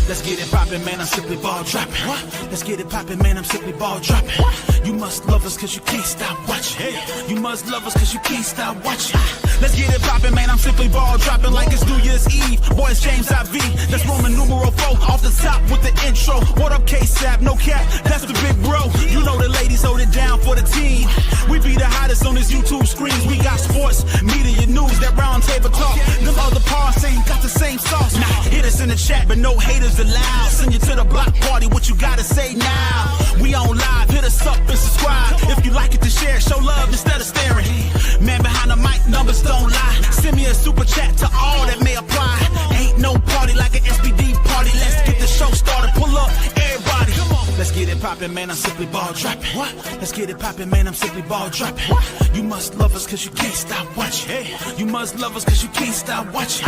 Let's get it poppin', man, I'm simply ball dropping. Let's get it poppin', man, I'm simply ball dropping. You must love us cause you can't stop watching. You must love us cause you can't stop watching. Let's get it poppin', man, I'm simply ball dropping like it's New Year's Eve. Boys, James IV, that's Roman numeral 4 off the top with the intro. What up, K-Sap, no cap, that's the big bro. You know the ladies hold it down for the team. We be the hottest on this YouTube screens. We got sports, media, news, that round table talk. Them other parts ain't got the same sauce. Nah, hit us in the chat, but no haters allowed. Send you to the block party, what you gotta say now? We on live, hit us up and subscribe. If you like it to share, show love instead of staring. Man behind the mic, numbers don't lie. Send me a super chat to all that may apply. Ain't no party like an SBD party. Let's get the show started, pull up, everybody. Come on. Let's get it poppin', man, I'm simply ball dropping. What? Let's get it poppin', man, I'm simply ball dropping. You must love us cause you can't stop watching. You must love us cause you can't stop watching.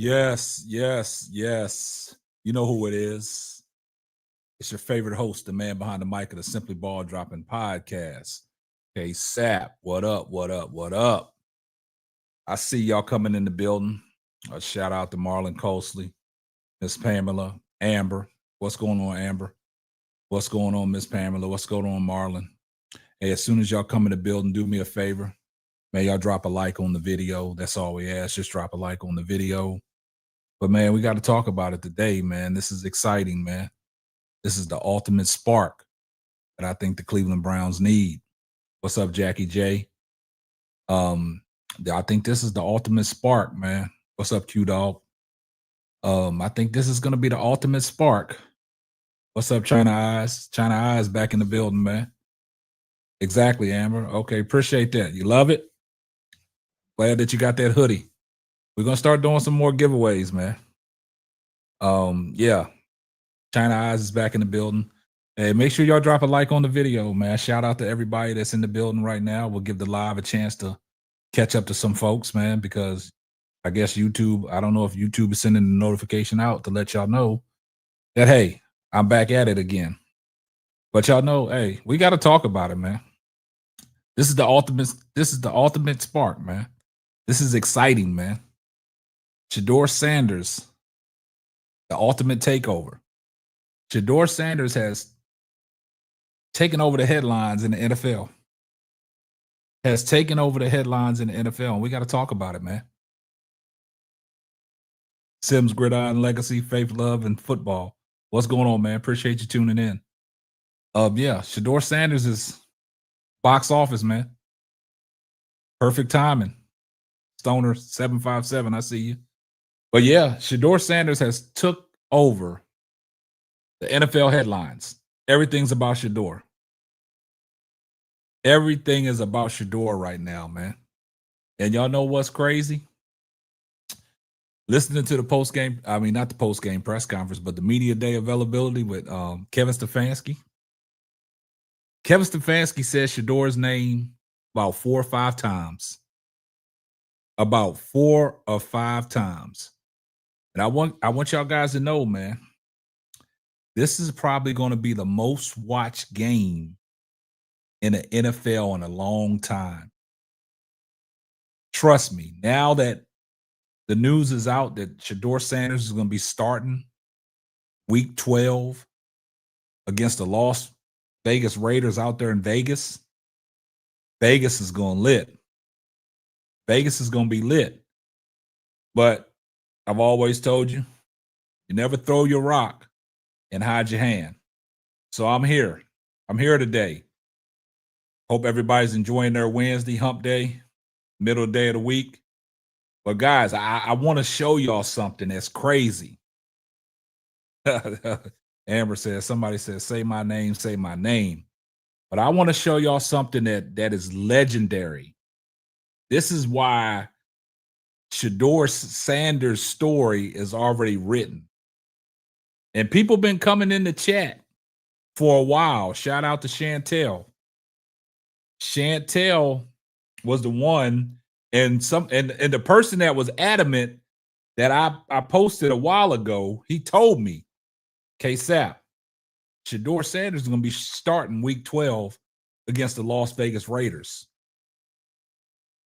Yes, yes, yes. You know who it is. It's your favorite host, the man behind the mic of the Simply Ball Dropping podcast. Okay, Sap, what up, what up, what up? I see y'all coming in the building. A shout out to Marlon Coasley, Miss Pamela, Amber. What's going on, Amber? What's going on, Miss Pamela? What's going on, Marlon? Hey, as soon as y'all come in the building, do me a favor. Man, y'all drop a like on the video. That's all we ask. Just drop a like on the video. But, man, we got to talk about it today, man. This is exciting, man. This is the ultimate spark that I think the Cleveland Browns need. What's up, Jackie J? I think this is the ultimate spark, man. What's up, Q-Dog? I think this is going to be the ultimate spark. What's up, China Eyes? China Eyes back in the building, man. Exactly, Amber. Okay, appreciate that. You love it? Glad that you got that hoodie. We're going to start doing some more giveaways, man. Yeah. China Eyes is back in the building. Hey, make sure y'all drop a like on the video, man. Shout out to everybody that's in the building right now. We'll give the live a chance to catch up to some folks, man, because I guess YouTube, I don't know if YouTube is sending the notification out to let y'all know that, hey, I'm back at it again. But y'all know, hey, we got to talk about it, man. This is the ultimate spark, man. This is exciting, man. Shedeur Sanders, the ultimate takeover. Shedeur Sanders has taken over the headlines in the NFL. Has taken over the headlines in the NFL, and we got to talk about it, man. Sims, Gridiron, Legacy, Faith, Love, and Football. What's going on, man? Appreciate you tuning in. Yeah, Shedeur Sanders is box office, man. Perfect timing. Stoner 757, I see you. But yeah, Shedeur Sanders has took over the NFL headlines. Everything's about Shedeur. Everything is about Shedeur right now, man. And y'all know what's crazy? Listening to the post-game, I mean, not the post-game press conference, but the media day availability with Kevin Stefanski. Kevin Stefanski said Shedeur's name about 4 or 5 times. About 4 or 5 times. And I want y'all guys to know, man, this is probably going to be the most watched game in the NFL in a long time. Trust me, now that the news is out that Shedeur Sanders is going to be starting week 12 against the Las Vegas Raiders out there in Vegas, Vegas is going lit. Vegas is going to be lit. But I've always told you, you never throw your rock and hide your hand. So I'm here. I'm here today. Hope everybody's enjoying their Wednesday hump day, middle day of the week. But guys, I want to show y'all something that's crazy. Amber says, somebody says, say my name, say my name. But I want to show y'all something that is legendary. This is why Shedeur Sanders' story is already written. And people been coming in the chat for a while. Shout out to Chantel. Chantel was the one, and the person that was adamant that I posted a while ago, he told me, K-Sap, Shedeur Sanders is going to be starting week 12 against the Las Vegas Raiders.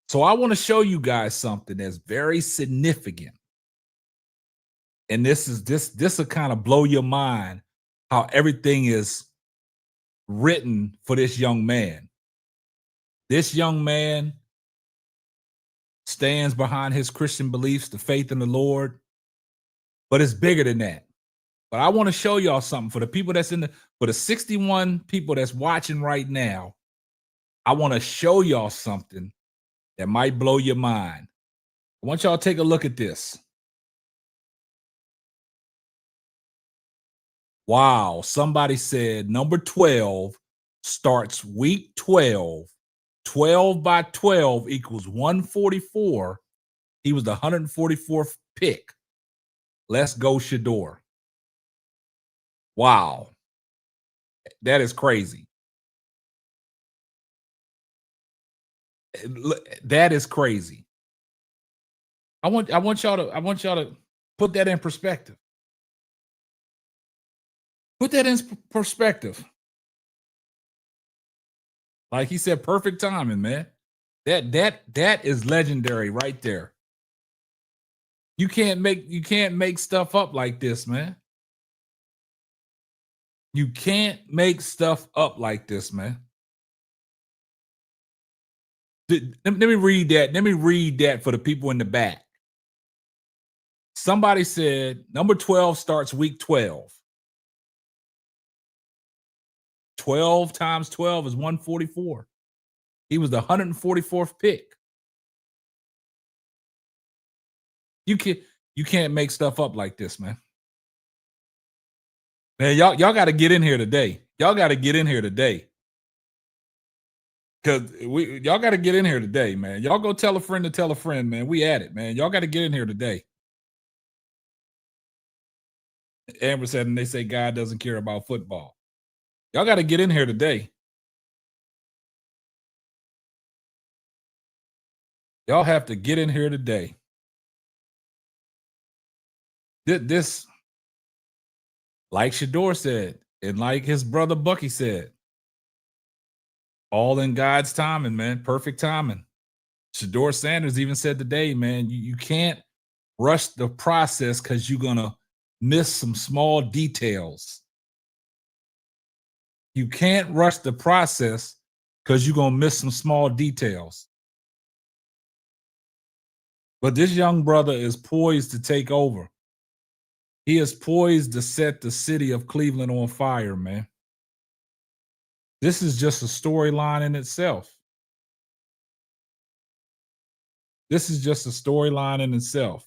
So I want to show you guys something that's very significant. And this will kind of blow your mind how everything is written for this young man. This young man stands behind his Christian beliefs, the faith in the Lord, but it's bigger than that. But I want to show y'all something for the people that's for the 61 people that's watching right now. I want to show y'all something that might blow your mind. I want y'all to take a look at this. Wow, somebody said number 12 starts week 12. 12 by 12 equals 144. He was the 144th pick. Let's go, Shedeur. Wow. That is crazy. That is crazy. I want y'all to put that in perspective. Put that in perspective. Like he said, perfect timing, man. That is legendary right there. You can't make stuff up like this, man. You can't make stuff up like this, man. Let me read that. Let me read that for the people in the back. Somebody said number 12 starts week 12. 12 times 12 is 144. He was the 144th pick. You can't make stuff up like this, man. Man, y'all got to get in here today. Y'all got to get in here today. Because y'all got to get in here today, man. Y'all go tell a friend to tell a friend, man. We at it, man. Y'all got to get in here today. Amber said, and they say God doesn't care about football. Y'all got to get in here today. Y'all have to get in here today. This, like Shedeur said, and like his brother Bucky said, all in God's timing, man. Perfect timing. Shedeur Sanders even said today, man, you can't rush the process because you're going to miss some small details. You can't rush the process because you're going to miss some small details. But this young brother is poised to take over. He is poised to set the city of Cleveland on fire, man. This is just a storyline in itself. This is just a storyline in itself.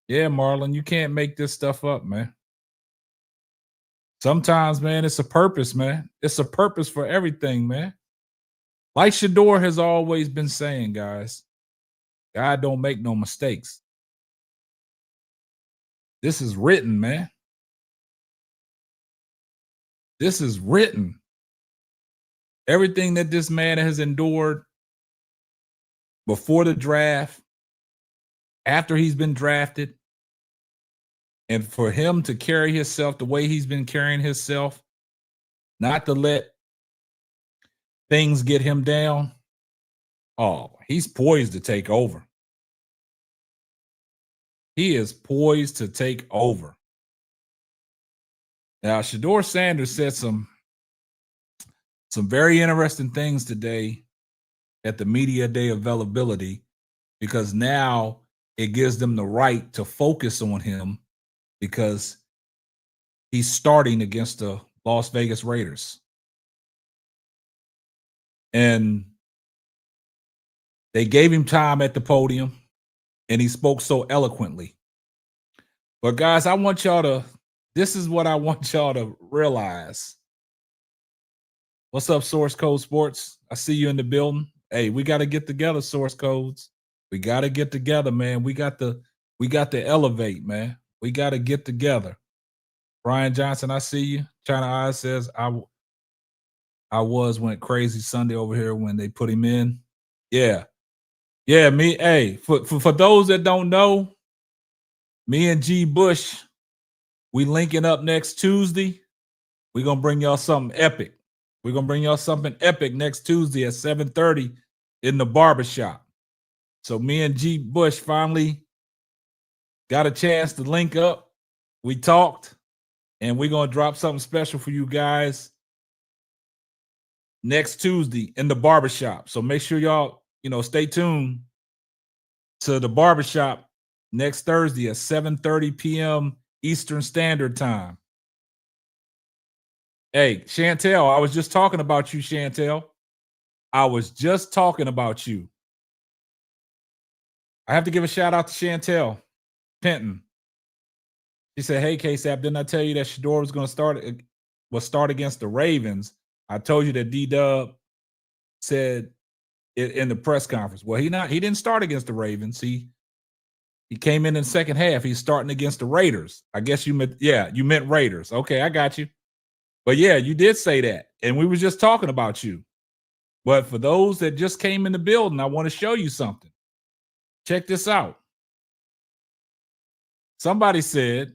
Yeah, Marlon, you can't make this stuff up, man. Sometimes, man, it's a purpose, man. It's a purpose for everything, man. Like Shedeur has always been saying, guys, God don't make no mistakes. This is written, man. This is written. Everything that this man has endured before the draft, after he's been drafted, and for him to carry himself the way he's been carrying himself, not to let things get him down. Oh, he's poised to take over. He is poised to take over. Now, Shedeur Sanders said some very interesting things today at the media day availability, because now it gives them the right to focus on him because he's starting against the Las Vegas Raiders. And they gave him time at the podium, and he spoke so eloquently. But guys, I want y'all to, this is what I want y'all to realize. What's up, Source Code Sports? I see you in the building. Hey, we got to get together, Source Codes. We got to get together, man. We got to elevate, man. We got to get together. Brian Johnson, I see you. China Eyes says, I went crazy Sunday over here when they put him in. Yeah. Yeah, me. Hey, for those that don't know, me and G Bush, we linking up next Tuesday. We're going to bring y'all something epic. We're going to bring y'all something epic next Tuesday at 7:30 in the barbershop. So me and G Bush finally got a chance to link up. We talked, and we're going to drop something special for you guys next Tuesday in the barbershop. So make sure y'all, stay tuned to the barbershop next Thursday at 7:30 p.m. Eastern Standard Time. Hey, Chantel, I was just talking about you, Chantel. I was just talking about you. I have to give a shout out to Chantel Penton. She said, hey, K-Sap, didn't I tell you that Shedeur was going to start against the Ravens? I told you that D-Dub said it in the press conference. Well, he didn't start against the Ravens. He came in the second half. He's starting against the Raiders. I guess you meant Raiders. Okay, I got you. But yeah, you did say that. And we were just talking about you. But for those that just came in the building, I want to show you something. Check this out. Somebody said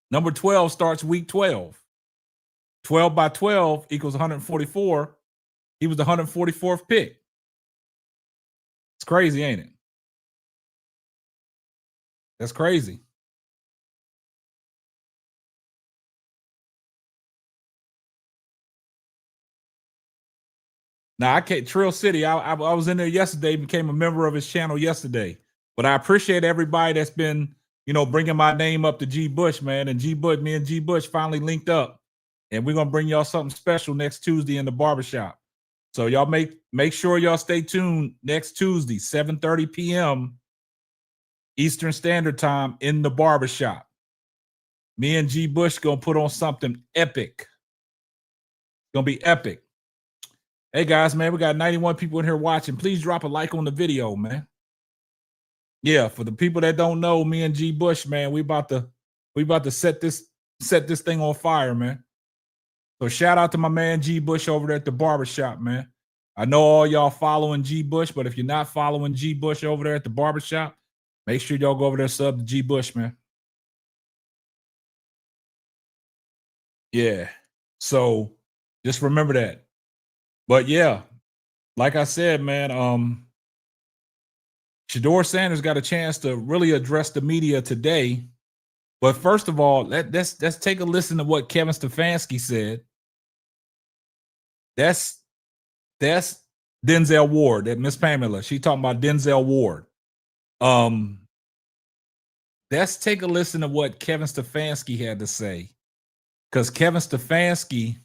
number 12 starts week 12. 12 by 12 equals 144. He was the 144th pick. It's crazy, ain't it? That's crazy. Now, I can't, Trill City, I was in there yesterday, became a member of his channel yesterday. But I appreciate everybody that's been, bringing my name up to G Bush, man. And me and G Bush finally linked up. And we're going to bring y'all something special next Tuesday in the barbershop. So y'all make sure y'all stay tuned next Tuesday, 7:30 p.m. Eastern Standard Time in the barbershop. Me and G Bush going to put on something epic. It's going to be epic. Hey guys, man, we got 91 people in here watching. Please drop a like on the video, man. Yeah, for the people that don't know, me and G Bush, man, we about to set this thing on fire, man. So shout out to my man G Bush over there at the barbershop, man. I know all y'all following G Bush, but if you're not following G Bush over there at the barbershop, make sure y'all go over there and sub to G Bush, man. Yeah. So just remember that. But yeah, like I said, man, Shedeur Sanders got a chance to really address the media today. But first of all, let's take a listen to what Kevin Stefanski said. That's Denzel Ward, that Miss Pamela. She talking about Denzel Ward. Let's take a listen to what Kevin Stefanski had to say. Because Kevin Stefanski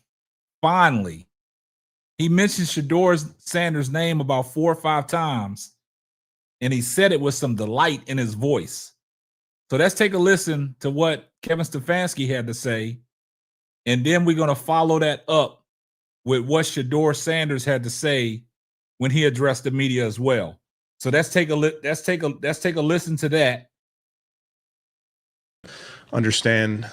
finally, he mentioned Shedeur Sanders' name about 4 or 5 times, and he said it with some delight in his voice. So let's take a listen to what Kevin Stefanski had to say, and then we're going to follow that up with what Shedeur Sanders had to say when he addressed the media as well. So let's take a listen to that. Understand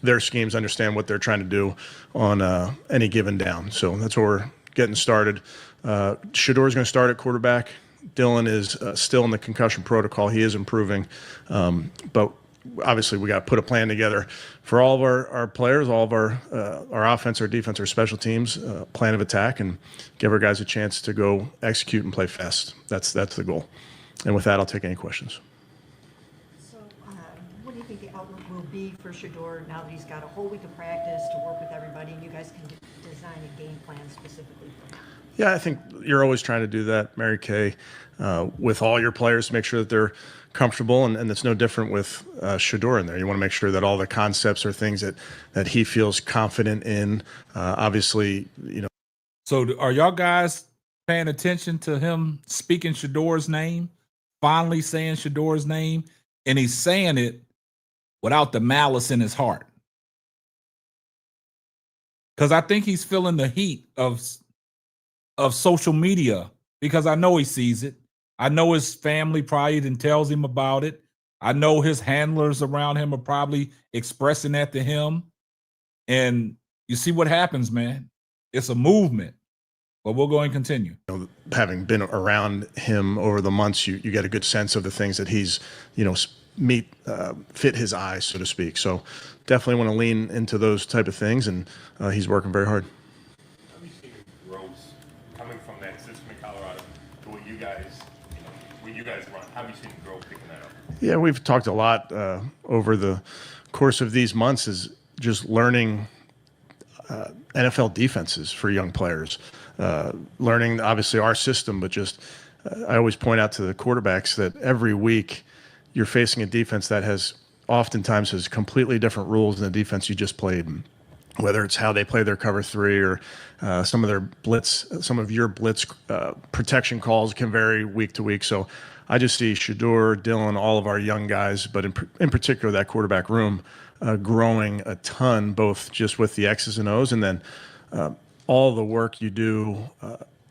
their schemes, understand what they're trying to do on any given down. So that's where we're getting started. Shedeur is going to start at quarterback. Dylan is still in the concussion protocol. He is improving. But obviously we got to put a plan together for all of our players, all of our offense, our defense, our special teams, plan of attack, and give our guys a chance to go execute and play fast. That's the goal. And with that, I'll take any questions. What do you think the outlook will be for Shedeur now that he's got a whole week of practice to work with everybody, and you guys can design a game plan specifically for him? Yeah, I think you're always trying to do that, Mary Kay, with all your players to make sure that they're comfortable, and it's no different with Shedeur in there. You want to make sure that all the concepts are things that he feels confident in. Obviously, So are y'all guys paying attention to him speaking Shedeur's name, finally saying Shedeur's name, and he's saying it without the malice in his heart? Because I think he's feeling the heat of social media, because I know he sees it. I know his family probably then tells him about it. I know his handlers around him are probably expressing that to him. And you see what happens, man. It's a movement. But we'll go and continue. Having been around him over the months, you get a good sense of the things that he's, fit his eyes, so to speak. So definitely want to lean into those type of things, and he's working very hard. How do you see the growth coming from that system in Colorado to what you guys run? How do you see the growth picking that up? Yeah, we've talked a lot over the course of these months, is just learning NFL defenses for young players. Learning, obviously, our system, but just I always point out to the quarterbacks that every week you're facing a defense that oftentimes has completely different rules than the defense you just played. Whether it's how they play their cover three or some of your blitz protection calls can vary week to week. So I just see Shedeur, Dylan, all of our young guys, but in particular that quarterback room growing a ton, both just with the X's and O's, and then all the work you do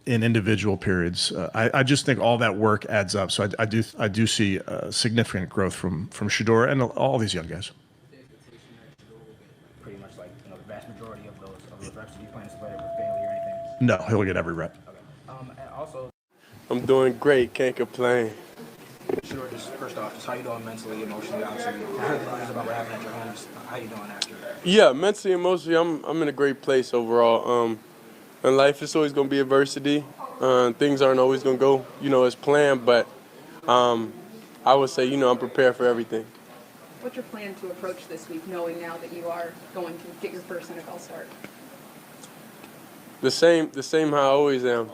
in individual periods. I just think all that work adds up. So I do see significant growth from Shedeur and all these young guys. Pretty much like the vast majority of those reps, do you plan to split it with Bailey or anything? No, he'll get every rep. Okay. And also, I'm doing great, can't complain. Shedeur, just first off, just how you doing mentally, emotionally, obviously, about what happened at your home, just how you doing after that? Yeah, mentally, emotionally, I'm in a great place overall. In life, it's always going to be adversity. Things aren't always going to go, as planned, but I would say, I'm prepared for everything. What's your plan to approach this week, knowing now that you are going to get your first NFL start? The same how I always am,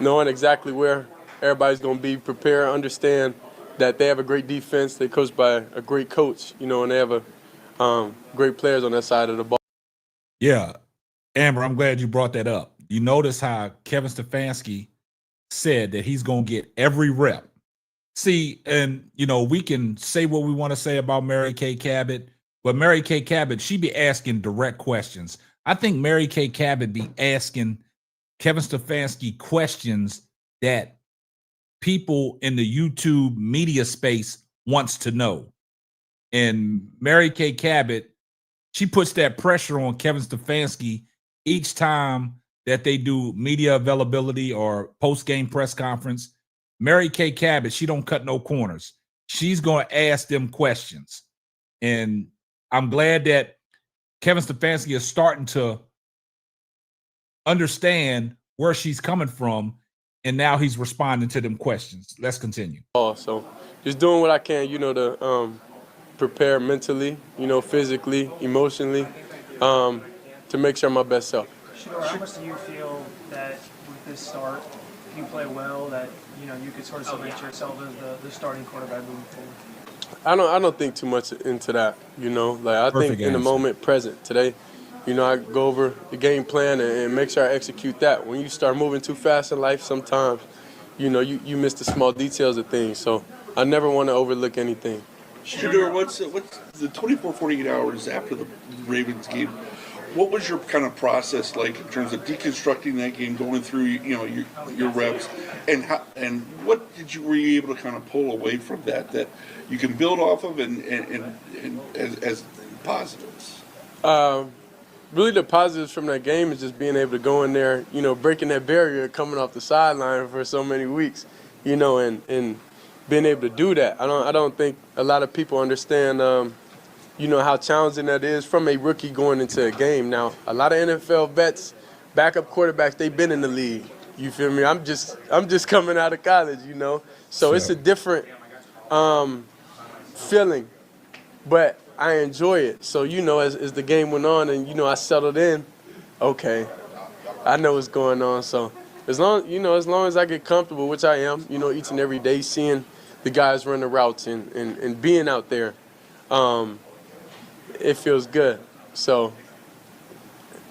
knowing exactly where everybody's going to be, prepare, understand that they have a great defense, they're coached by a great coach, and they have great players on that side of the ball. Yeah. Amber, I'm glad you brought that up. You notice how Kevin Stefanski said that he's going to get every rep. See, and, we can say what we want to say about Mary Kay Cabot, but Mary Kay Cabot, she be asking direct questions. I think Mary Kay Cabot be asking Kevin Stefanski questions that people in the YouTube media space wants to know. And Mary Kay Cabot, she puts that pressure on Kevin Stefanski each time that they do media availability or post-game press conference. Mary Kay Cabot, she don't cut no corners. She's going to ask them questions. And I'm glad that Kevin Stefanski is starting to understand where she's coming from, and now he's responding to them questions. Let's continue. So just doing what I can, to prepare mentally, physically, emotionally, to make sure I'm my best self. Shedeur, how much do you feel that with this start, if you play well, that you could sort of cement yourself as the starting quarterback moving forward? I don't think too much into that, I think in the moment present today, I go over the game plan and make sure I execute that. When you start moving too fast in life, sometimes, you miss the small details of things. So I never want to overlook anything. Shedeur, what's the 24, 48 hours after the Ravens game? What was your kind of process like in terms of deconstructing that game, going through your reps, and what were you able to kind of pull away from that you can build off of and as positives? Really, the positives from that game is just being able to go in there, breaking that barrier, coming off the sideline for so many weeks, and being able to do that. I don't think a lot of people understand. How challenging that is from a rookie going into a game. Now, a lot of NFL vets, backup quarterbacks, they've been in the league. You feel me? I'm just coming out of college, So it's a different feeling, but I enjoy it. So, as the game went on and, I settled in, okay, I know what's going on. So as long as I get comfortable, which I am, each and every day, seeing the guys run the routes and being out there, it feels good. So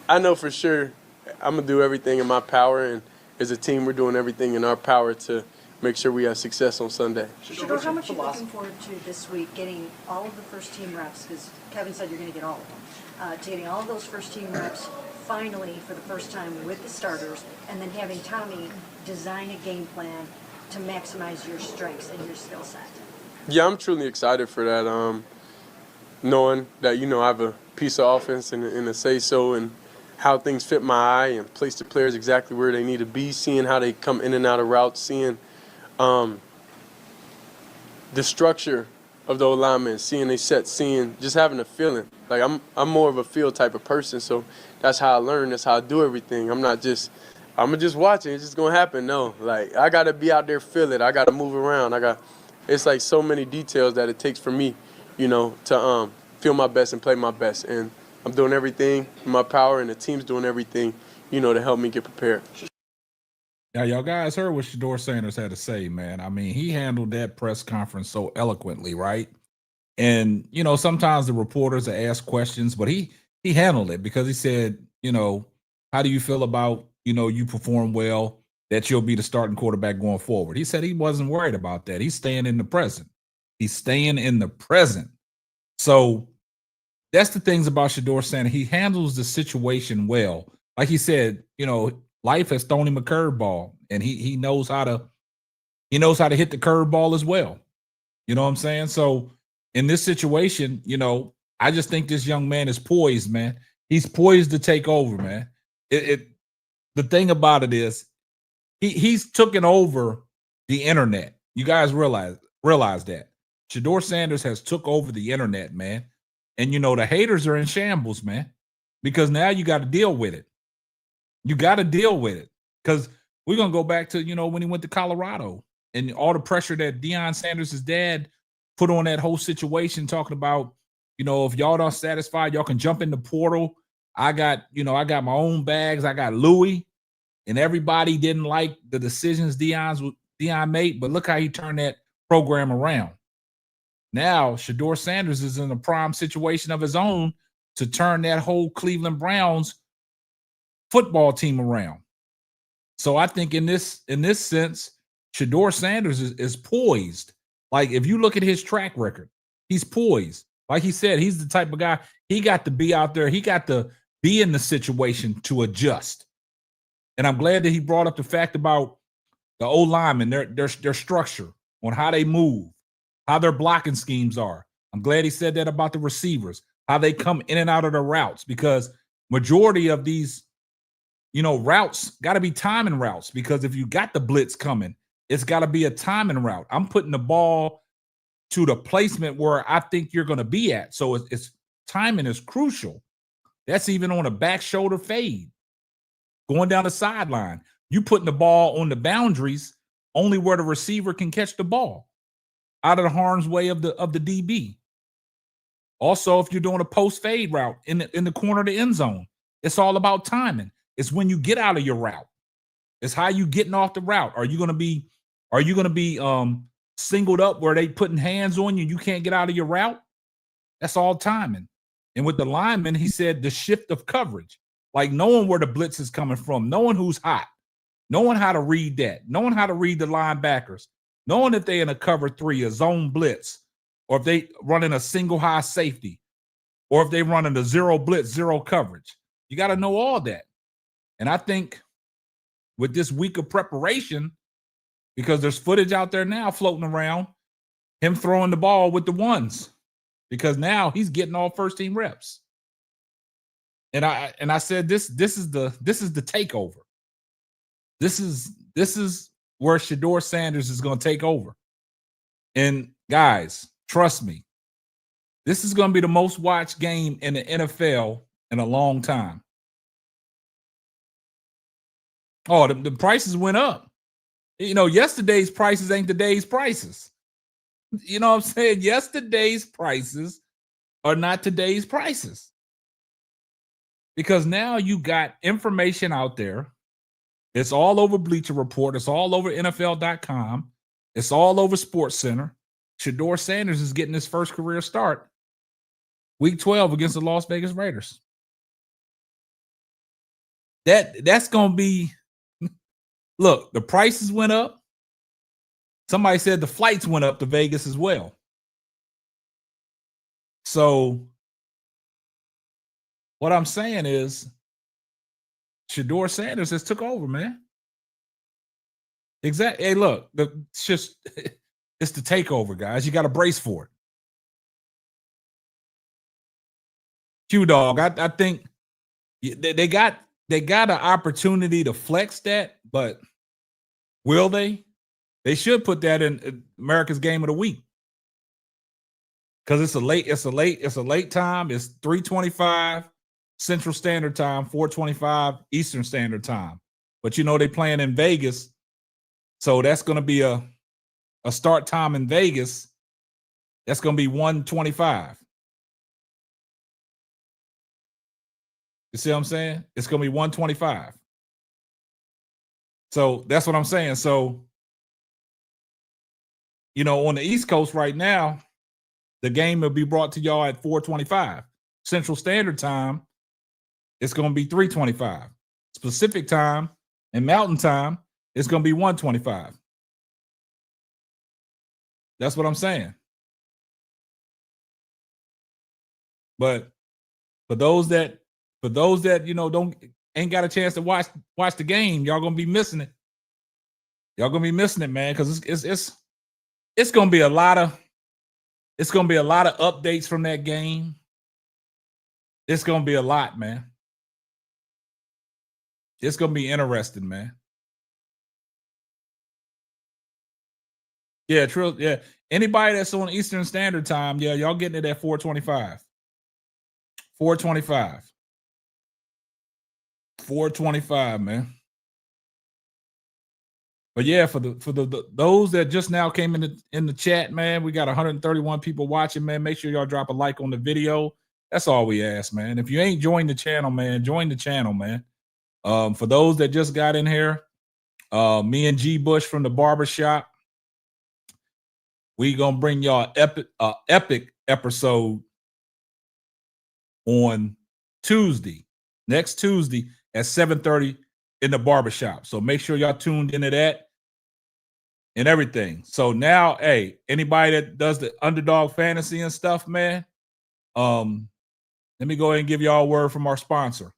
I know for sure I'm going to do everything in my power, and as a team, we're doing everything in our power to make sure we have success on Sunday. Shedeur, how much are you looking forward to this week, getting all of the first team reps, because Kevin said you're going to get all of them, to getting all of those first team reps finally for the first time with the starters, and then having Tommy design a game plan to maximize your strengths and your skill set? Yeah, I'm truly excited for that, knowing that, I have a piece of offense and a say-so and how things fit my eye and place the players exactly where they need to be, seeing how they come in and out of routes, seeing the structure of the alignment, seeing they set, just having a feeling. Like I'm more of a feel type of person, so that's how I learn. That's how I do everything. I'm gonna just watch it. It's just gonna happen. No, like I gotta be out there, feel it. I gotta move around. It's like so many details that it takes for me, to feel my best and play my best. And I'm doing everything in my power, and the team's doing everything, to help me get prepared. Now, y'all guys heard what Shedeur Sanders had to say, man. I mean, he handled that press conference so eloquently, right? And, sometimes the reporters ask questions, but he handled it because he said, how do you feel about, you perform well, that you'll be the starting quarterback going forward? He said he wasn't worried about that. He's staying in the present. He's staying in the present. So that's the things about Shedeur Sanders. He handles the situation well. Like he said, life has thrown him a curveball, and he knows how to hit the curveball as well. You know what I'm saying? So in this situation, I just think this young man is poised, man. He's poised to take over, man. The thing about it is he's taken over the internet. You guys realize that. Shedeur Sanders has took over the internet, man. And the haters are in shambles, man, because now you got to deal with it. You got to deal with it, because we're going to go back to, when he went to Colorado and all the pressure that Deion Sanders' dad put on that whole situation, talking about, if y'all not satisfied, y'all can jump in the portal. I got my own bags. I got Louis, and everybody didn't like the decisions Deion made, but look how he turned that program around. Now, Shedeur Sanders is in a prime situation of his own to turn that whole Cleveland Browns football team around. So I think in this sense, Shedeur Sanders is poised. Like, if you look at his track record, he's poised. Like he said, he's the type of guy, he got to be out there. He got to be in the situation to adjust. And I'm glad that he brought up the fact about the O-linemen, their structure, on how they move, how their blocking schemes are. I'm glad he said that about the receivers, how they come in and out of the routes, because majority of these, routes got to be timing routes, because if you got the blitz coming, it's got to be a timing route. I'm putting the ball to the placement where I think you're going to be at. So it's timing is crucial. That's even on a back shoulder fade, going down the sideline. You putting the ball on the boundaries only where the receiver can catch the ball, out of the harm's way of the DB. Also, if you're doing a post fade route in the corner of the end zone, it's all about timing. It's when you get out of your route. It's how you getting off the route. Are you going to be singled up where they putting hands on you and you can't get out of your route? That's all timing. And with the linemen, he said the shift of coverage, like knowing where the blitz is coming from, knowing who's hot, knowing how to read that, knowing how to read the linebackers, knowing if they're in a cover 3, a zone blitz, or if they running a single high safety, or if they running a zero blitz, zero coverage. You got to know all that. And I think with this week of preparation, because there's footage out there now floating around, him throwing the ball with the ones, because now he's getting all first team reps. And I said this is the takeover. This is where Shedeur Sanders is going to take over. And guys, trust me, this is going to be the most watched game in the NFL in a long time. Oh, the prices went up. Yesterday's prices ain't today's prices. You know what I'm saying? Yesterday's prices are not today's prices. Because now you got information out there. It's all over Bleacher Report. It's all over NFL.com. It's all over SportsCenter. Shedeur Sanders is getting his first career start week 12 against the Las Vegas Raiders. that's gonna be. Look, the prices went up. Somebody said the flights went up to Vegas as well. So what I'm saying is Shedeur Sanders has took over, man. Exactly. Hey, look, it's just it's the takeover, guys. You got to brace for it. Q-Dog, I think they got an opportunity to flex that, but will they? They should put that in America's Game of the Week. Because it's a late time. It's 3:25 Central Standard Time, 4:25 Eastern Standard Time. But you know they playing in Vegas, so that's going to be a start time in Vegas. That's going to be 1:25. You see what I'm saying? It's going to be 1:25. So that's what I'm saying. So, you know, on the East Coast right now, the game will be brought to y'all at 4:25 Central Standard Time. It's going to be 3:25 Pacific Time, and Mountain Time it's going to be 1:25. That's what I'm saying. But for those that you know ain't got a chance to watch the game, y'all gonna be missing it. Y'all gonna be missing it, man, because it's gonna be a lot of updates from that game. It's gonna be a lot, man. It's gonna be interesting, man. Yeah, true. Yeah, anybody that's on Eastern Standard Time, yeah, y'all getting it at 4:25. 4:25. 4:25, man. But yeah, for those that just now came in the chat, man, we got 131 people watching, man. Make sure y'all drop a like on the video. That's all we ask, man. If you ain't joined the channel, man, join the channel, man. For those that just got in here, me and G Bush from the barbershop, we gonna bring y'all epic episode on Tuesday, next Tuesday at 7:30 in the barbershop. So make sure y'all tuned into that and everything. So now, hey, anybody that does the underdog fantasy and stuff, man, let me go ahead and give y'all a word from our sponsor.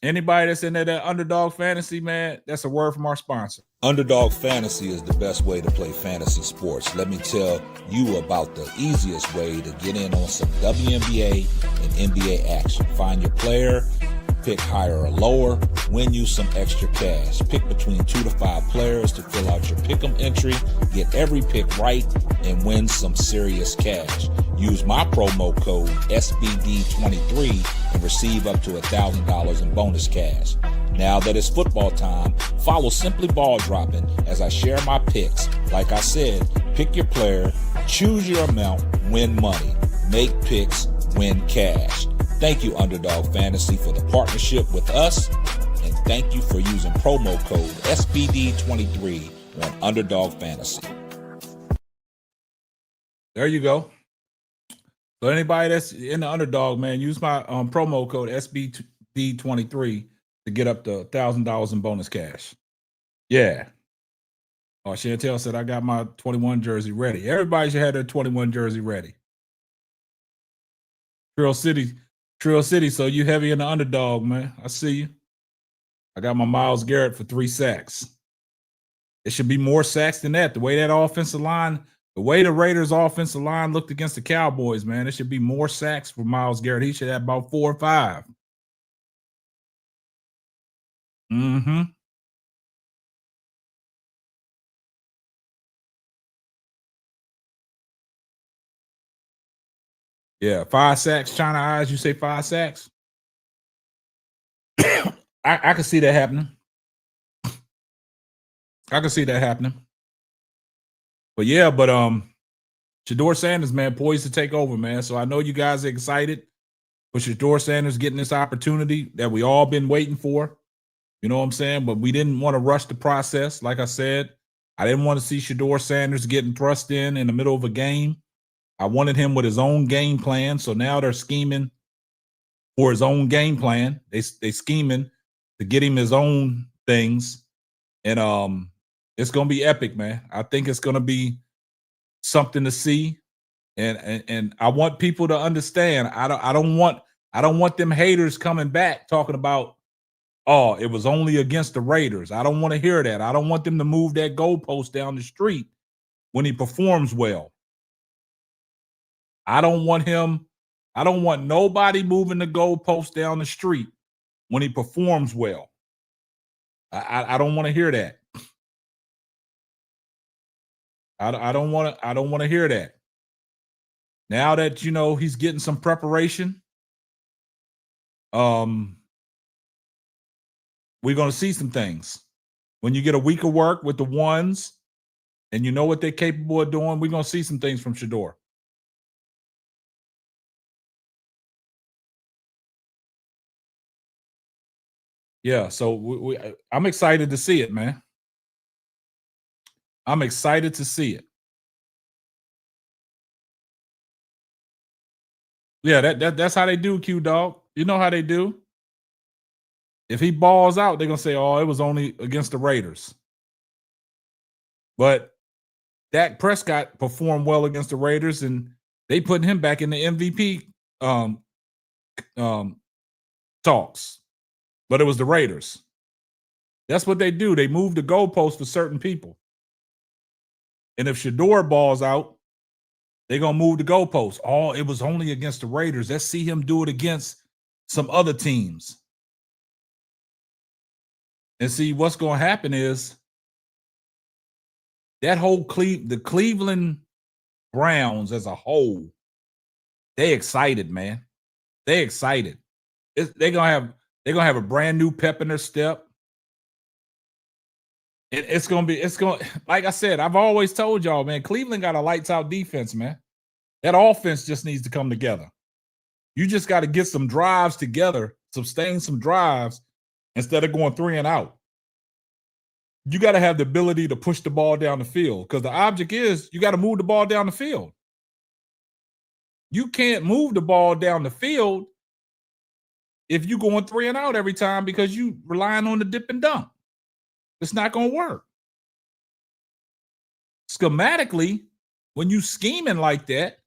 Anybody that's in there that underdog fantasy, man, that's a word from our sponsor. Underdog Fantasy is the best way to play fantasy sports. Let me tell you about the easiest way to get in on some WNBA and NBA action. Find your player, pick higher or lower, win you some extra cash. Pick between 2 to 5 players to fill out your pick'em entry, get every pick right, and win some serious cash. Use my promo code SBD23 and receive up to $1,000 in bonus cash. Now that it's football time, follow Simply Ball Dropping as I share my picks. Like I said, pick your player, choose your amount, win money. Make picks, win cash. Thank you, Underdog Fantasy, for the partnership with us, and thank you for using promo code SBD23 on Underdog Fantasy. There you go. So anybody that's in the underdog, man, use my promo code SBD23 to get up to $1,000 in bonus cash. Yeah. Oh, Chantel said I got my 21 jersey ready. Everybody should have their 21 jersey ready. Trill City. So you heavy in the underdog, man. I see you. I got my Myles Garrett for 3 sacks. It should be more sacks than that. The way that offensive line, the way the Raiders' offensive line looked against the Cowboys, man, it should be more sacks for Myles Garrett. He should have about 4 or 5. Mm-hmm. Yeah, 5 sacks. China Eyes, you say 5 sacks? I can see that happening. I can see that happening. But yeah, Shedeur Sanders, man, poised to take over, man. So I know you guys are excited for Shedeur Sanders getting this opportunity that we all been waiting for. You know what I'm saying? But we didn't want to rush the process. Like I said, I didn't want to see Shedeur Sanders getting thrust in the middle of a game. I wanted him with his own game plan. So now they're scheming for his own game plan. They scheming to get him his own things, and it's gonna be epic, man. I think it's gonna be something to see, and I want people to understand. I don't want them haters coming back talking about, oh, it was only against the Raiders. I don't want to hear that. I don't want them to move that goalpost down the street when he performs well. I don't want nobody moving the goalpost down the street when he performs well. I don't want to hear that. I don't want to hear that. Now that he's getting some preparation, we're going to see some things. When you get a week of work with the ones and you know what they're capable of doing, we're going to see some things from Shedeur. Yeah, so I'm excited to see it, man. I'm excited to see it. Yeah, that's how they do, Q-Dog. You know how they do. If he balls out, they're going to say, oh, it was only against the Raiders. But Dak Prescott performed well against the Raiders, and they put him back in the MVP talks. But it was the Raiders. That's what they do. They move the goalposts for certain people. And if Shedeur balls out, they're going to move the goalposts. Oh, it was only against the Raiders. Let's see him do it against some other teams. And see, what's going to happen is that whole the Cleveland Browns as a whole, they excited, man. They excited. They're gonna have a brand new pep in their step. It's gonna like I said, I've always told y'all, man, Cleveland got a lights out defense, man. That offense just needs to come together. You just got to get some drives together, sustain some drives instead of going 3 and out. You got to have the ability to push the ball down the field, because the object is you got to move the ball down the field. You can't move the ball down the field if you're going 3 and out every time because you relying on the dip and dunk. It's not going to work. Schematically, when you scheming like that,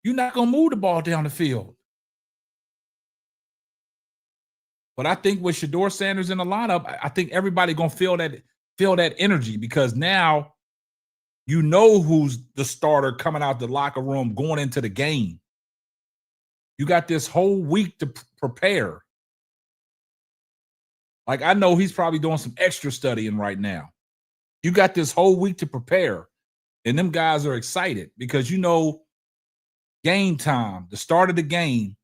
you're not going to move the ball down the field. But I think with Shedeur Sanders in the lineup, I think everybody going to feel that energy, because now you know who's the starter coming out the locker room going into the game. You got this whole week to prepare. Like, I know he's probably doing some extra studying right now. You got this whole week to prepare, and them guys are excited because game time, the start of the game,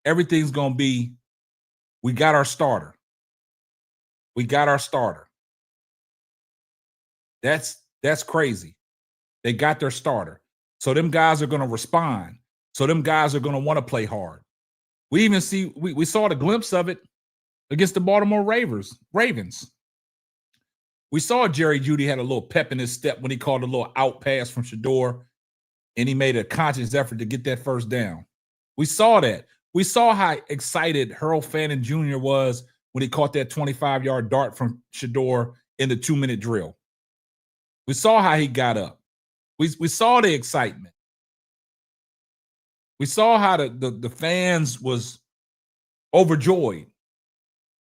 everything's going to be, we got our starter. We got our starter. That's crazy. They got their starter. So them guys are going to respond. So them guys are going to want to play hard. We even we saw the glimpse of it against the Baltimore Ravens. We saw Jerry Jeudy had a little pep in his step when he called a little out pass from Shedeur, and he made a conscious effort to get that first down. We saw that. We saw how excited Harold Fannin Jr. was when he caught that 25-yard dart from Shedeur in the 2-minute drill. We saw how he got up. We saw the excitement. We saw how the fans was overjoyed.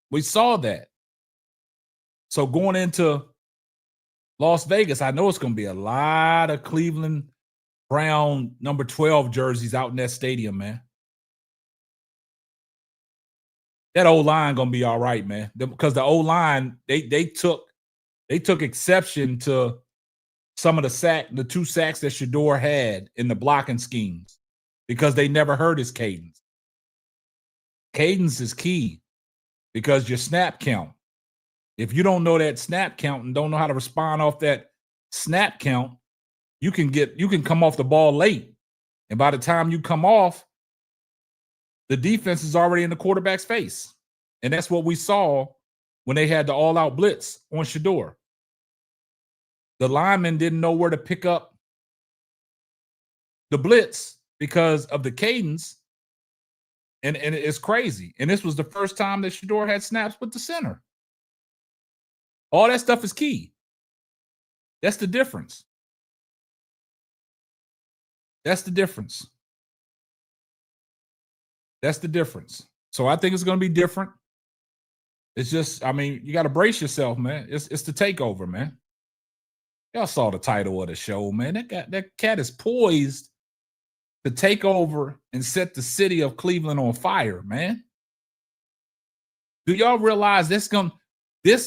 We saw that. So going into Las Vegas, I know it's going to be a lot of Cleveland Brown number 12 jerseys out in that stadium, man. That O-line going to be all right, man. Because the O-line, they took exception to some of the 2 sacks that Shedeur had in the blocking schemes, because they never heard his cadence. Cadence is key, because your snap count. If you don't know that snap count and don't know how to respond off that snap count, you can come off the ball late. And by the time you come off, the defense is already in the quarterback's face. And that's what we saw when they had the all-out blitz on Shedeur. The linemen didn't know where to pick up the blitz because of the cadence, And it's crazy. And this was the first time that Shedeur had snaps with the center. All that stuff is key. That's the difference. That's the difference. That's the difference. So I think it's going to be different. It's just, I mean, you got to brace yourself, man. It's the takeover, man. Y'all saw the title of the show, man. That cat is poised to take over and set the city of Cleveland on fire, man. Do y'all realize this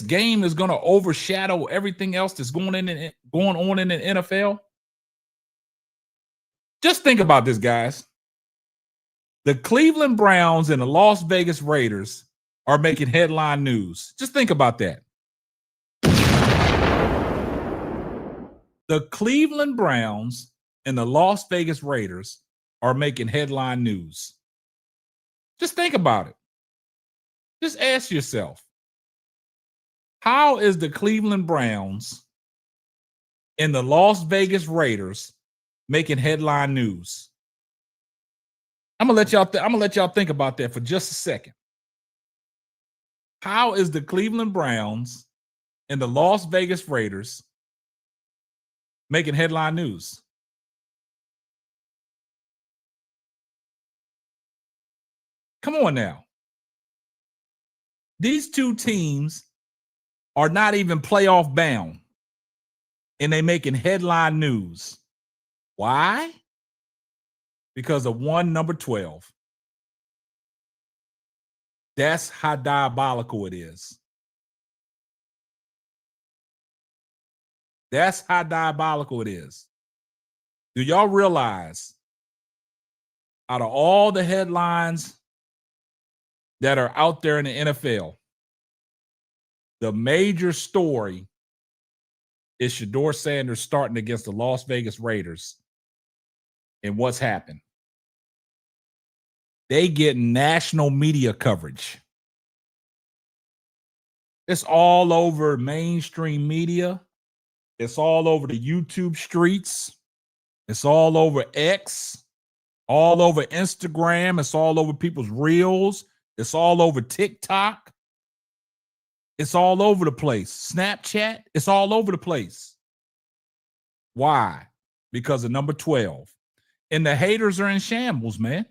game is going to overshadow everything else that's going on in the NFL? Just think about this, guys. The Cleveland Browns and the Las Vegas Raiders are making headline news. Just think about that. The Cleveland Browns and the Las Vegas Raiders are making headline news. Just think about it. Just ask yourself, how is the Cleveland Browns and the Las Vegas Raiders making headline news? I'm gonna let y'all think about that for just a second. How is the Cleveland Browns and the Las Vegas Raiders making headline news? Come on now. These two teams are not even playoff bound, and they making headline news. Why? Because of one number 12. That's how diabolical it is. That's how diabolical it is. Do y'all realize out of all the headlines that are out there in the NFL, the major story is Shedeur Sanders starting against the Las Vegas Raiders? And what's happened? They get national media coverage. It's all over mainstream media. It's all over the YouTube streets. It's all over X, all over Instagram. It's all over people's reels. It's all over TikTok. It's all over the place. Snapchat, it's all over the place. Why? Because of number 12. And the haters are in shambles, man.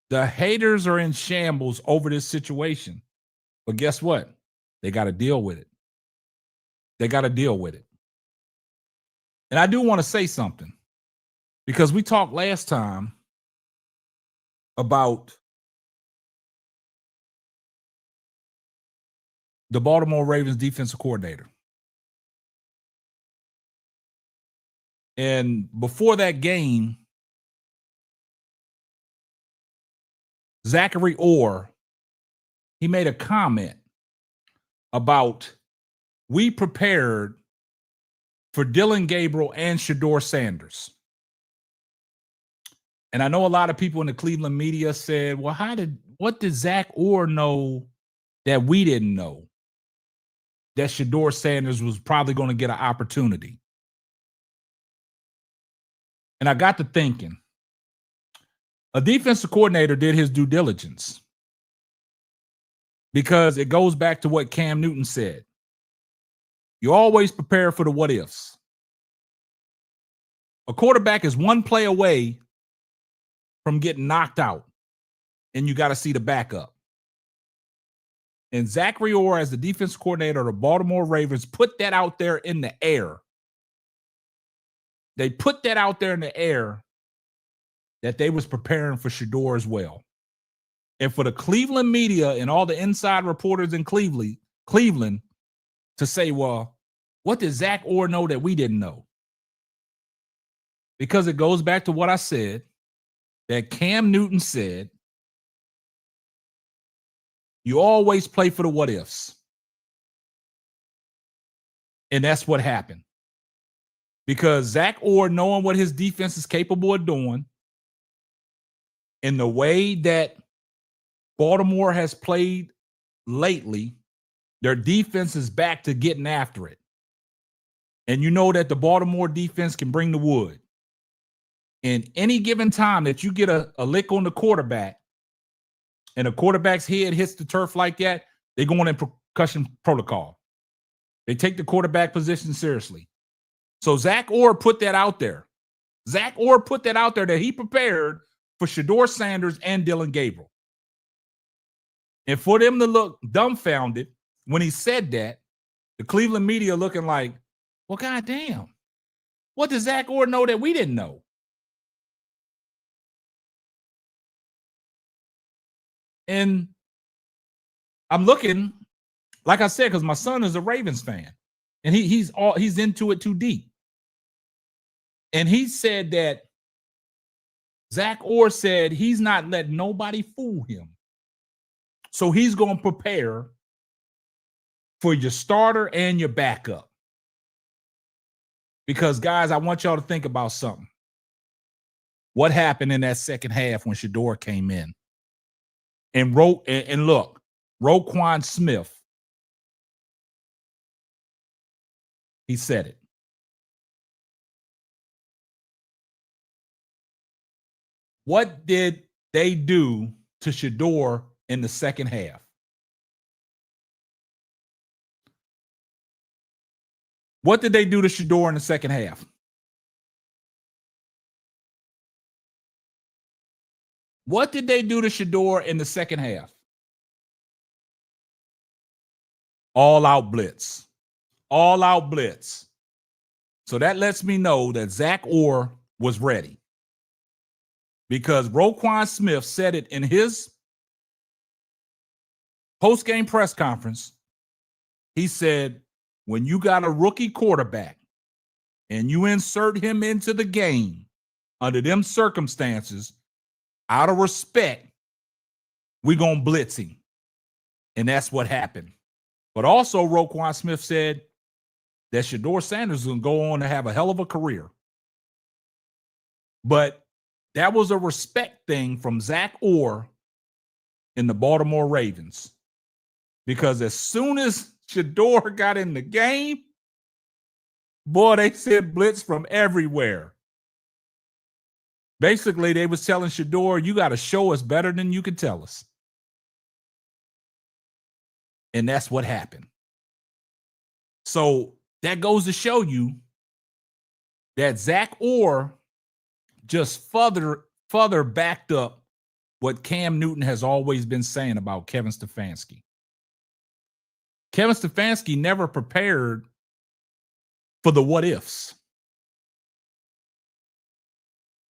The haters are in shambles over this situation. But guess what? They got to deal with it. They got to deal with it. And I do want to say something, because we talked last time about the Baltimore Ravens defensive coordinator. And before that game, Zachary Orr, he made a comment about we prepared for Dylan Gabriel and Shedeur Sanders. And I know a lot of people in the Cleveland media said, well, what did Zach Orr know that we didn't know? That Shedeur Sanders was probably going to get an opportunity. And I got to thinking, a defensive coordinator did his due diligence, because it goes back to what Cam Newton said. You always prepare for the what ifs. A quarterback is one play away from getting knocked out, and you got to see the backup. And Zachary Orr, as the defensive coordinator of the Baltimore Ravens, put that out there in the air. They put that out there in the air that they was preparing for Shedeur as well. And for the Cleveland media and all the inside reporters in Cleveland to say, well, what did Zach Orr know that we didn't know? Because it goes back to what I said, that Cam Newton said, you always play for the what ifs. And that's what happened. Because Zach Orr, knowing what his defense is capable of doing, and the way that Baltimore has played lately, their defense is back to getting after it. And you know that the Baltimore defense can bring the wood. in any given time that you get a lick on the quarterback and a quarterback's head hits the turf like that, they go in concussion protocol. They take the quarterback position seriously. So Zach Orr put that out there. Zach Orr put that out there that he prepared for Shedeur Sanders and Dylan Gabriel. And for them to look dumbfounded when he said that, the Cleveland media looking like, well, goddamn, what does Zach Orr know that we didn't know? And I'm looking, like I said, because my son is a Ravens fan, and he's into it too deep. And he said that Zach Orr said he's not letting nobody fool him. So he's going to prepare for your starter and your backup. Because, guys, I want y'all to think about something. What happened in that second half when Shedeur came in? And look, Roquan Smith, he said it. What did they do to Shedeur in the second half? What did they do to Shedeur in the second half? What did they do to Shedeur in the second half? All out blitz. All out blitz. So that lets me know that Zach Orr was ready. Because Roquan Smith said it in his post-game press conference. He said, when you got a rookie quarterback and you insert him into the game under them circumstances, out of respect, we're going to blitz him. And that's what happened. But also, Roquan Smith said that Shedeur Sanders is going to go on to have a hell of a career. But that was a respect thing from Zach Orr in the Baltimore Ravens. Because as soon as Shedeur got in the game, boy, they said blitz from everywhere. Basically, they was telling Shedeur, you got to show us better than you can tell us. And that's what happened. So that goes to show you that Zach Orr just further backed up what Cam Newton has always been saying about Kevin Stefanski. Kevin Stefanski never prepared for the what ifs.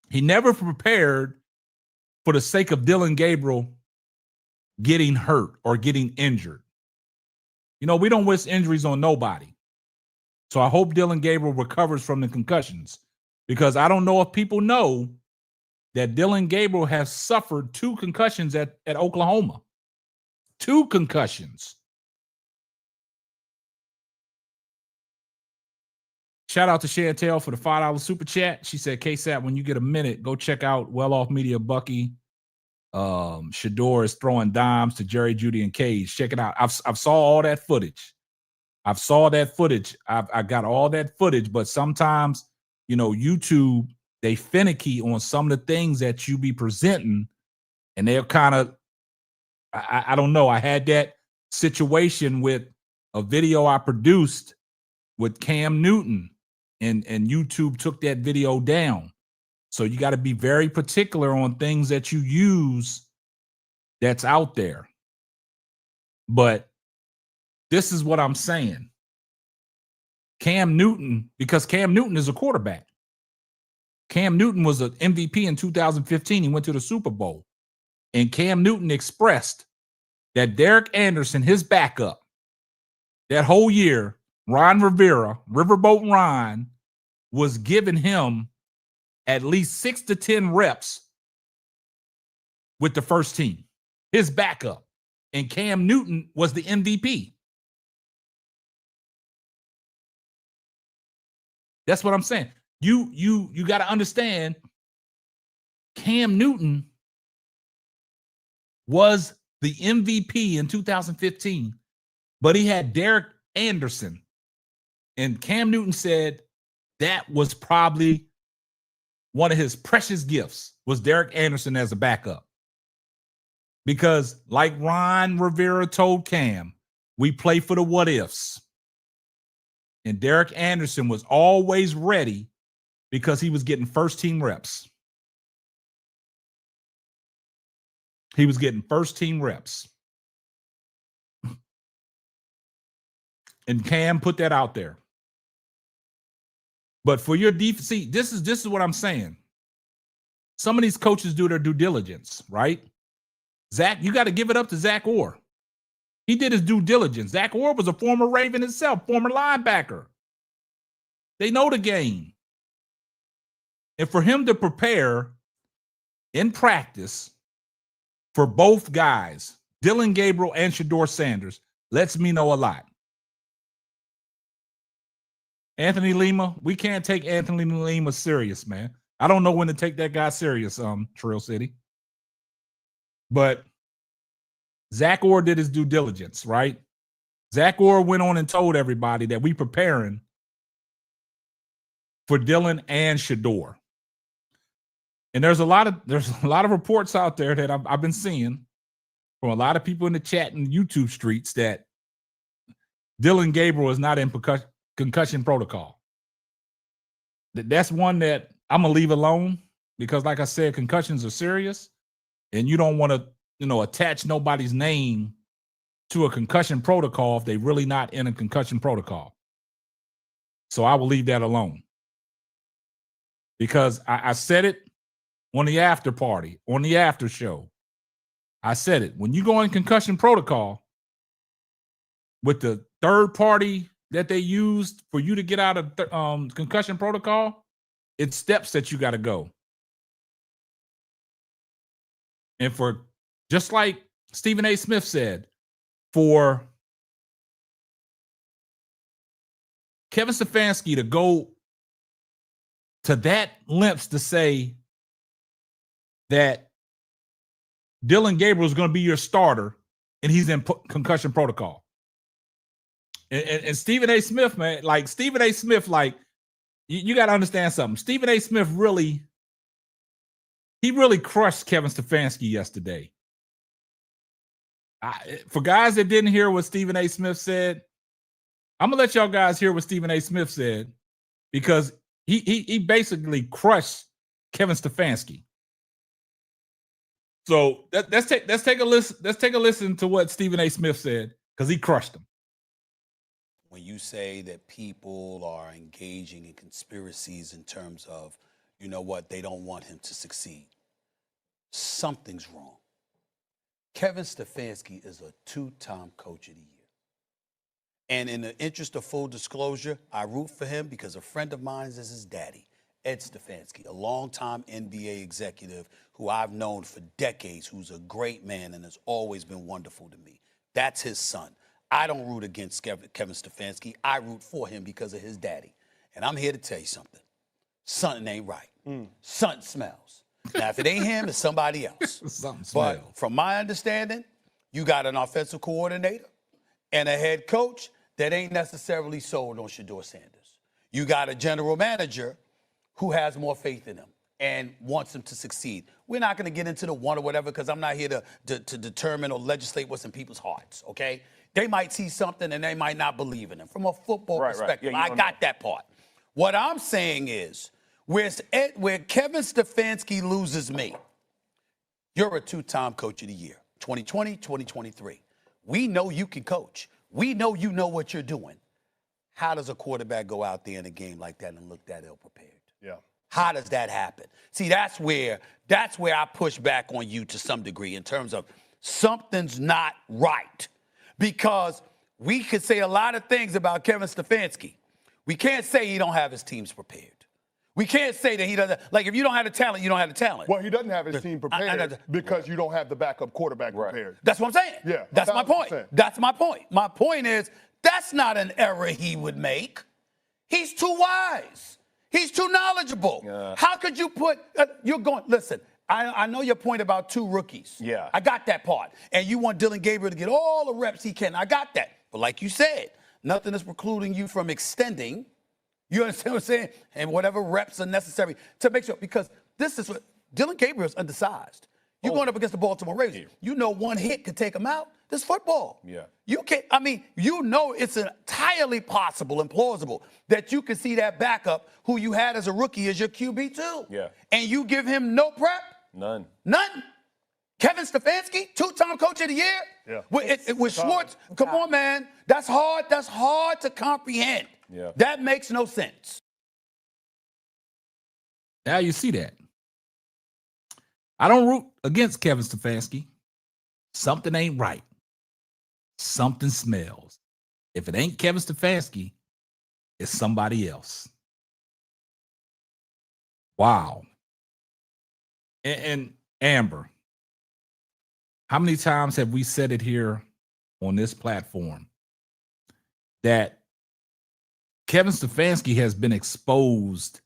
He never prepared for the sake of Dylan Gabriel getting hurt or getting injured. You know, we don't wish injuries on nobody. So I hope Dylan Gabriel recovers from the concussions, because I don't know if people know that Dylan Gabriel has suffered 2 concussions at Oklahoma. 2 concussions. Shout out to Chantel for the $5 super chat. She said, KSAP, when you get a minute, go check out Well Off Media Bucky. Shedeur is throwing dimes to Jerry, Judy, and Cage. Check it out. I've saw all that footage. I got all that footage, but sometimes, you know, YouTube, they finicky on some of the things that you be presenting, and they'll kind of, I don't know. I had that situation with a video I produced with Cam Newton, and YouTube took that video down. So you got to be very particular on things that you use that's out there. But this is what I'm saying. Cam Newton, because Cam Newton is a quarterback. Cam Newton was an MVP in 2015. He went to the Super Bowl. And Cam Newton expressed that Derek Anderson, his backup, that whole year, Ron Rivera, Riverboat Ron, was giving him at least 6 to 10 reps with the first team, his backup. And Cam Newton was the MVP. That's what I'm saying. You got to understand, Cam Newton was the MVP in 2015, but he had Derek Anderson. And Cam Newton said that was probably one of his precious gifts was Derek Anderson as a backup. Because like Ron Rivera told Cam, we play for the what ifs. And Derek Anderson was always ready because he was getting first team reps. He was getting first team reps. And Cam put that out there. But for your defense, see, this is what I'm saying. Some of these coaches do their due diligence, right? Zach, you got to give it up to Zach Orr. He did his due diligence. Zach Orr was a former Raven himself, former linebacker. They know the game. And for him to prepare in practice for both guys, Dillon Gabriel and Shedeur Sanders, lets me know a lot. Anthony Lima, we can't take Anthony Lima serious, man. I don't know when to take that guy serious, Trail City. But Zach Orr did his due diligence, right? Zach Orr went on and told everybody that we preparing for Dillon and Shedeur. And there's a lot of reports out there that I've been seeing from a lot of people in the chat and YouTube streets that Dillon Gabriel is not in concussion protocol. That's one that I'm gonna leave alone because, like I said, concussions are serious, and you don't want to, attach nobody's name to a concussion protocol if they're really not in a concussion protocol. So I will leave that alone because I said it on the after party, on the after show. I said it. When you go in concussion protocol with the third party that they used for you to get out of concussion protocol, it's steps that you got to go. And for, just like Stephen A. Smith said, for Kevin Stefanski to go to that lengths to say that Dillon Gabriel is going to be your starter and he's in concussion protocol. And Stephen A. Smith, man, like Stephen A. Smith, like you got to understand something. Stephen A. Smith really crushed Kevin Stefanski yesterday. For guys that didn't hear what Stephen A. Smith said, I'm gonna let y'all guys hear what Stephen A. Smith said because he basically crushed Kevin Stefanski. So let's take a listen. Let's take a listen to what Stephen A. Smith said because he crushed him. When you say that people are engaging in conspiracies in terms of, they don't want him to succeed, something's wrong. Kevin Stefanski is a two-time coach of the year. And in the interest of full disclosure, I root for him because a friend of mine is his daddy, Ed Stefanski, a longtime NBA executive who I've known for decades, who's a great man and has always been wonderful to me. That's his son. I don't root against Kevin Stefanski. I root for him because of his daddy. And I'm here to tell you something. Something ain't right. Something smells. Now, if it ain't him, it's somebody else. Something smells. But from my understanding, you got an offensive coordinator and a head coach that ain't necessarily sold on Shedeur Sanders. You got a general manager who has more faith in him and wants him to succeed. We're not going to get into the one or whatever because I'm not here to determine or legislate what's in people's hearts, okay? They might see something and they might not believe in him. From a football perspective, I got that part. What I'm saying is, where Kevin Stefanski loses me, you're a two-time coach of the year, 2020, 2023. We know you can coach. We know you know what you're doing. How does a quarterback go out there in a game like that and look that ill-prepared? Yeah. How does that happen? See, that's where I push back on you to some degree in terms of something's not right. Because we could say a lot of things about Kevin Stefanski. We can't say he don't have his teams prepared. We can't say that he doesn't. Like, if you don't have the talent, you don't have the talent. Well, he doesn't have his team prepared because you don't have the backup quarterback prepared. That's what I'm saying. Yeah. That's my point. 1,000%. That's my point. My point is that's not an error he would make. He's too wise. He's too knowledgeable. How could you put listen, I know your point about two rookies. Yeah. I got that part. And you want Dillon Gabriel to get all the reps he can. I got that. But like you said, nothing is precluding you from extending You understand what I'm saying? And whatever reps are necessary to make sure, because this is what Dylan Gabriel's undersized. You're going up against the Baltimore Ravens. You know one hit could take him out. This football. Yeah. You can't, I mean, you know it's entirely possible and plausible that you can see that backup who you had as a rookie as your QB too. Yeah. And you give him no prep? None. None. Kevin Stefanski, 2-time coach of the year? Yeah. With Schwartz, come on, man. That's hard. That's hard to comprehend. Yeah. That makes no sense. Now you see that. I don't root against Kevin Stefanski. Something ain't right. Something smells. If it ain't Kevin Stefanski, it's somebody else. Wow. And Amber, how many times have we said it here on this platform that Kevin Stefanski has been exposed?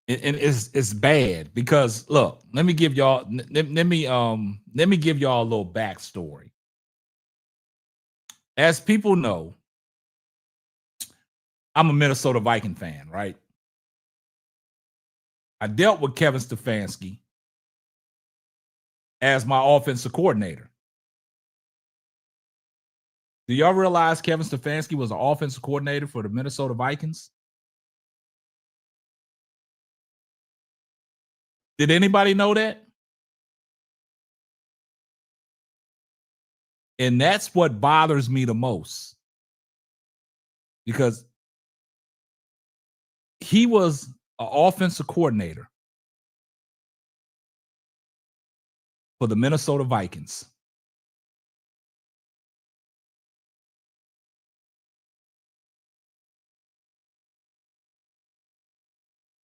And it's bad because look, let me give y'all let me give y'all a little backstory. As people know, I'm a Minnesota Viking fan, right? I dealt with Kevin Stefanski as my offensive coordinator. Do y'all realize Kevin Stefanski was an offensive coordinator for the Minnesota Vikings? Did anybody know that? And that's what bothers me the most. Because he was an offensive coordinator for the Minnesota Vikings.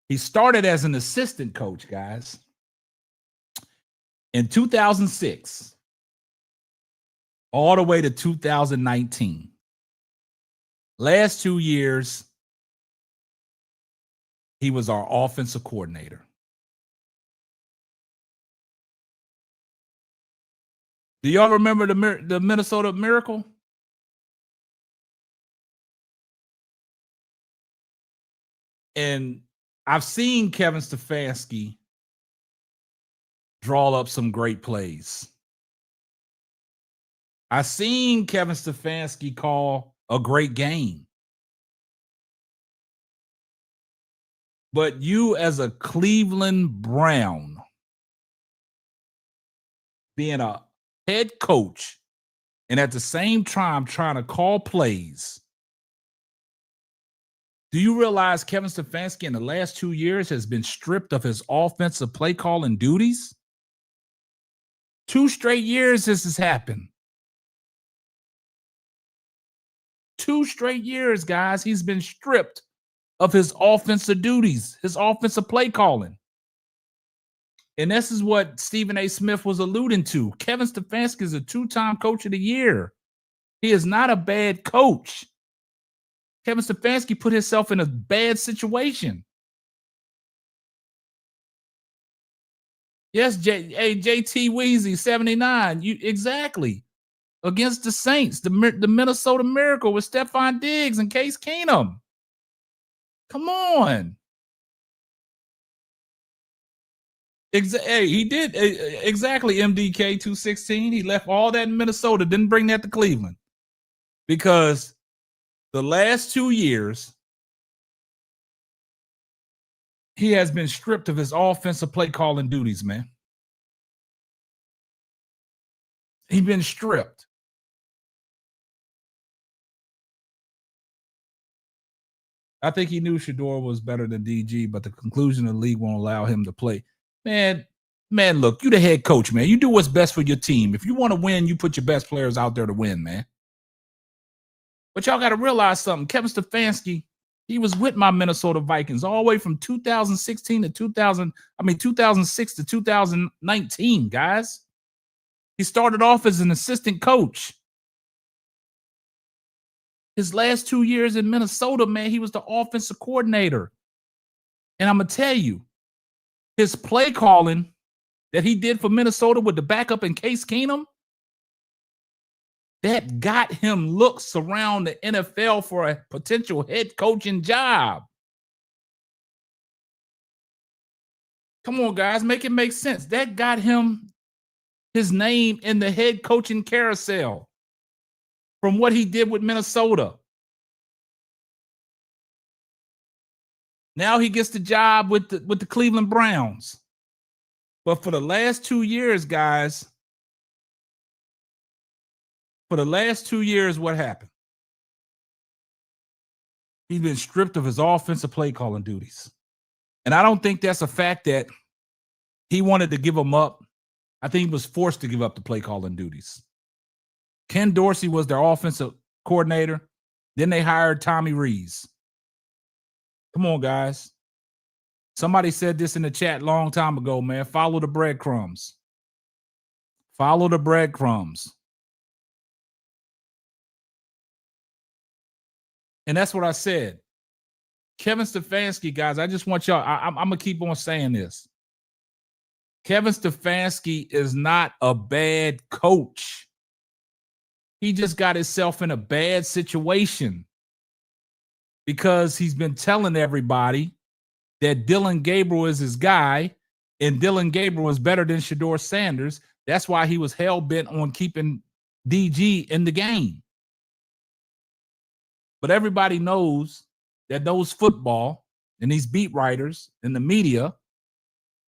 He started as an assistant coach, guys, in 2006, all the way to 2019. Last 2 years, he was our offensive coordinator. Do y'all remember the Minnesota Miracle? And I've seen Kevin Stefanski draw up some great plays. I've seen Kevin Stefanski call a great game. But you as a Cleveland Brown, being a head coach and at the same time trying to call plays, do you realize Kevin Stefanski in the last 2 years has been stripped of his offensive play calling duties? 2 straight years this has happened. 2 straight years, guys, he's been stripped of his offensive duties, his offensive play calling. And this is what Stephen A. Smith was alluding to. Kevin Stefanski is a 2-time coach of the year. He is not a bad coach. Kevin Stefanski put himself in a bad situation. Yes, JT Weezy, 79. Exactly. Against the Saints, the Minnesota Miracle with Stephon Diggs and Case Keenum. Come on. Hey, he did exactly MDK 216. He left all that in Minnesota, didn't bring that to Cleveland. Because the last 2 years, he has been stripped of his offensive play calling duties, man. He's been stripped. I think he knew Shedeur was better than DG, but the conclusion of the league won't allow him to play. Man, look, you the head coach, man. You do what's best for your team. If you want to win, you put your best players out there to win, man. But y'all got to realize something. Kevin Stefanski, he was with my Minnesota Vikings all the way from 2016 to 2006 to 2019, guys. He started off as an assistant coach. His last 2 years in Minnesota, man, he was the offensive coordinator. And I'm going to tell you, his play calling that he did for Minnesota with the backup in Case Keenum, that got him looks around the NFL for a potential head coaching job. Come on, guys, make it make sense. That got him his name in the head coaching carousel from what he did with Minnesota. Now he gets the job with the Cleveland Browns. But for the last 2 years, guys, what happened? He's been stripped of his offensive play calling duties. And I don't think that's a fact that he wanted to give them up. I think he was forced to give up the play calling duties. Ken Dorsey was their offensive coordinator. Then they hired Tommy Rees. Come on, guys. Somebody said this in the chat a long time ago, man. Follow the breadcrumbs. Follow the breadcrumbs. And that's what I said. Kevin Stefanski, guys, I just want y'all, I'm going to keep on saying this. Kevin Stefanski is not a bad coach. He just got himself in a bad situation because he's been telling everybody that Dylan Gabriel is his guy, and Dylan Gabriel is better than Shedeur Sanders. That's why he was hell-bent on keeping DG in the game. But everybody knows that knows football, and these beat writers and the media,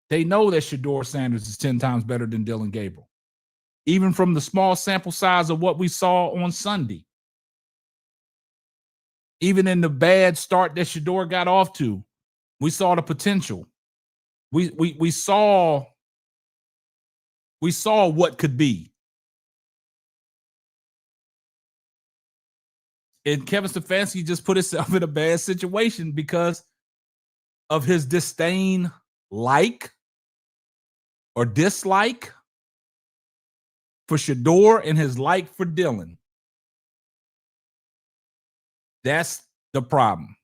they know that Shedeur Sanders is 10 times better than Dylan Gabriel, even from the small sample size of what we saw on Sunday. Even in the bad start that Shedeur got off to, we saw the potential. We saw what could be. And Kevin Stefanski just put himself in a bad situation because of his disdain, or dislike for Shedeur and his like for Dylan. That's the problem.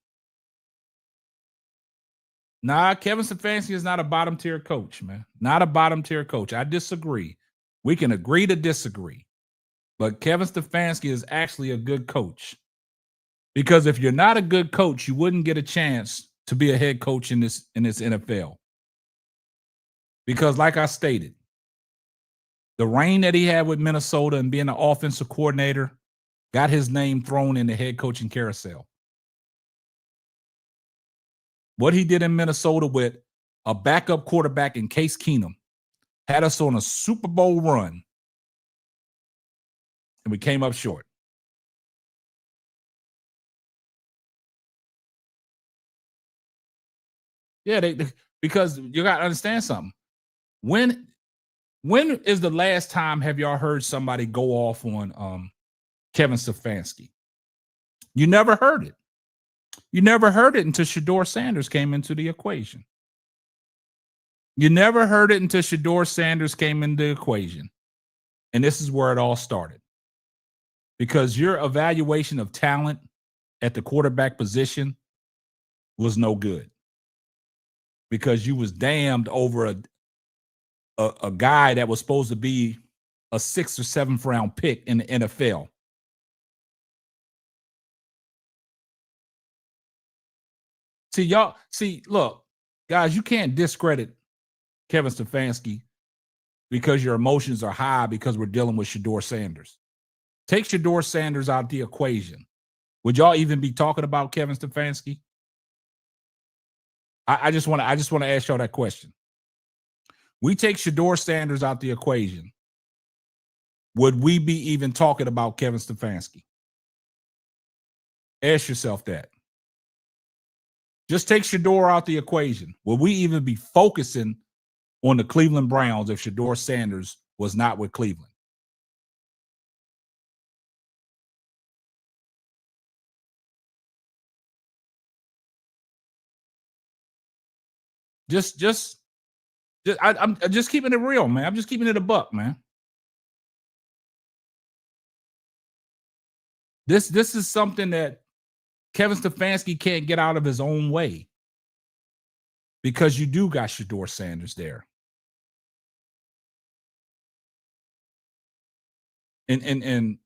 Nah, Kevin Stefanski is not a bottom tier coach, man. Not a bottom tier coach. I disagree. We can agree to disagree. But Kevin Stefanski is actually a good coach. Because if you're not a good coach, you wouldn't get a chance to be a head coach in this NFL. Because like I stated, the reign that he had with Minnesota and being an offensive coordinator got his name thrown in the head coaching carousel. What he did in Minnesota with a backup quarterback in Case Keenum had us on a Super Bowl run, and we came up short. Yeah, because you got to understand something. When is the last time have y'all heard somebody go off on Kevin Stefanski? You never heard it. You never heard it until Shedeur Sanders came into the equation. You never heard it until Shedeur Sanders came into the equation. And this is where it all started. Because your evaluation of talent at the quarterback position was no good. Because you was damned over a guy that was supposed to be a 6th or 7th round pick in the NFL. Look, guys, you can't discredit Kevin Stefanski because your emotions are high because we're dealing with Shedeur Sanders. Take Shedeur Sanders out of the equation. Would y'all even be talking about Kevin Stefanski? I just want to ask y'all that question. We take Shedeur Sanders out the equation. Would we be even talking about Kevin Stefanski? Ask yourself that. Just take Shedeur out the equation. Would we even be focusing on the Cleveland Browns if Shedeur Sanders was not with Cleveland? I'm just keeping it real, man. I'm just keeping it a buck, man. This is something that Kevin Stefanski can't get out of his own way because you do got Shedeur Sanders there. And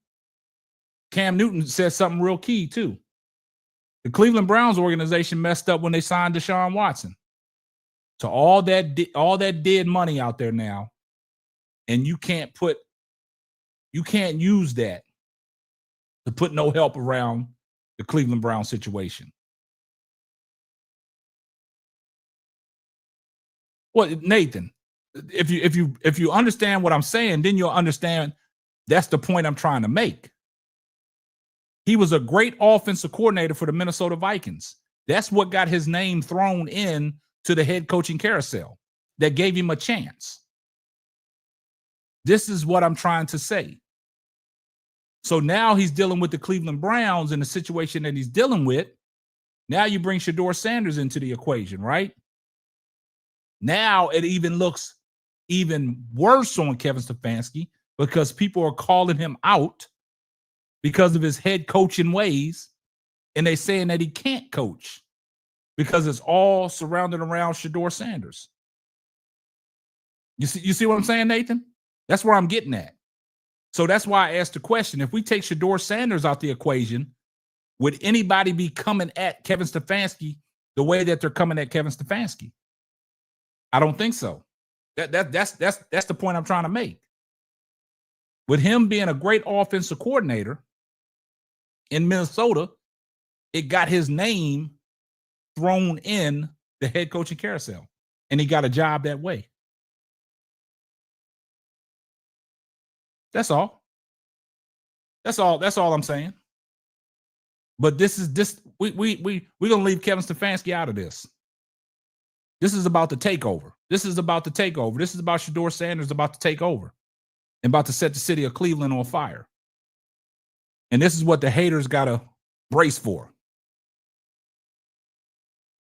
Cam Newton said something real key too. The Cleveland Browns organization messed up when they signed Deshaun Watson. So all that dead money out there now, and you can't use that to put no help around the Cleveland Browns situation. Well, Nathan, if you understand what I'm saying, then you'll understand that's the point I'm trying to make. He was a great offensive coordinator for the Minnesota Vikings. That's what got his name thrown in to the head coaching carousel that gave him a chance. This is what I'm trying to say. So now he's dealing with the Cleveland Browns in the situation that he's dealing with. Now you bring Shedeur Sanders into the equation, right? Now it even looks even worse on Kevin Stefanski because people are calling him out because of his head coaching ways, and they're saying that he can't coach because it's all surrounded around Shedeur Sanders. You see what I'm saying, Nathan? That's where I'm getting at. So that's why I asked the question. If we take Shedeur Sanders out the equation, would anybody be coming at Kevin Stefanski the way that they're coming at Kevin Stefanski? I don't think so. That's the point I'm trying to make. With him being a great offensive coordinator in Minnesota, it got his name thrown in the head coaching carousel, and he got a job that way. That's all. That's all I'm saying. But we're gonna leave Kevin Stefanski out of this. This is about the takeover. This is about Shedeur Sanders about to take over and about to set the city of Cleveland on fire. And this is what the haters gotta brace for.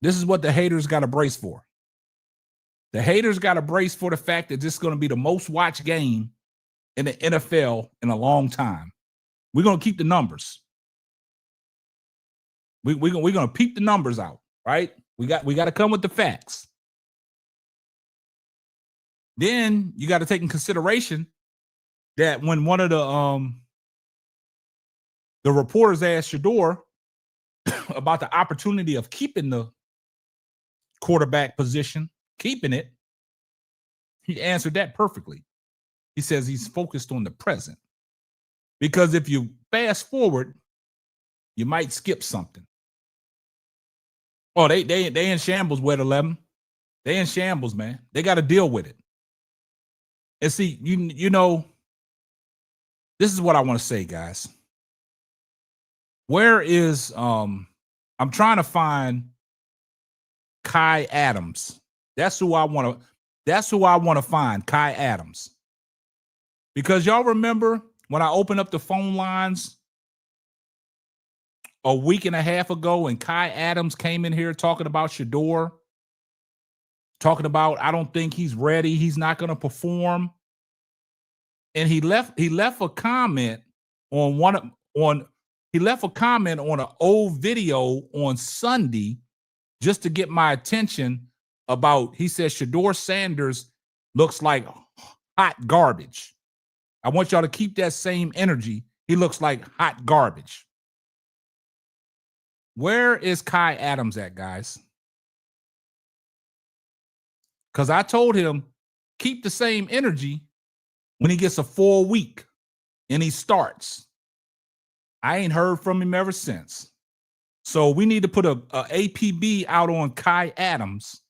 This is what the haters gotta brace for. The haters gotta brace for the fact that this is gonna be the most watched game in the NFL in a long time. We're gonna keep the numbers. We're gonna peep the numbers out, right? We got to come with the facts. Then you got to take in consideration that when one of the reporters asked Shedeur about the opportunity of keeping the quarterback position, keeping it, he answered that perfectly. He says he's focused on the present. Because if you fast forward, you might skip something. Oh, they in shambles, Wet 11. They in shambles, man. They got to deal with it. And see, you know, this is what I want to say, guys. Where is I'm trying to find Kai Adams. That's who I want to find, Kai Adams. Because y'all remember when I opened up the phone lines a week and a half ago, and Kai Adams came in here talking about Shedeur, talking about, I don't think he's ready, he's not going to perform. And he left a comment on an old video on Sunday just to get my attention about, he says Shedeur Sanders looks like hot garbage. I want y'all to keep that same energy. He looks like hot garbage. Where is Kai Adams at, guys? Because I told him, keep the same energy when he gets a full week and he starts. I ain't heard from him ever since. So we need to put a APB out on Kai Adams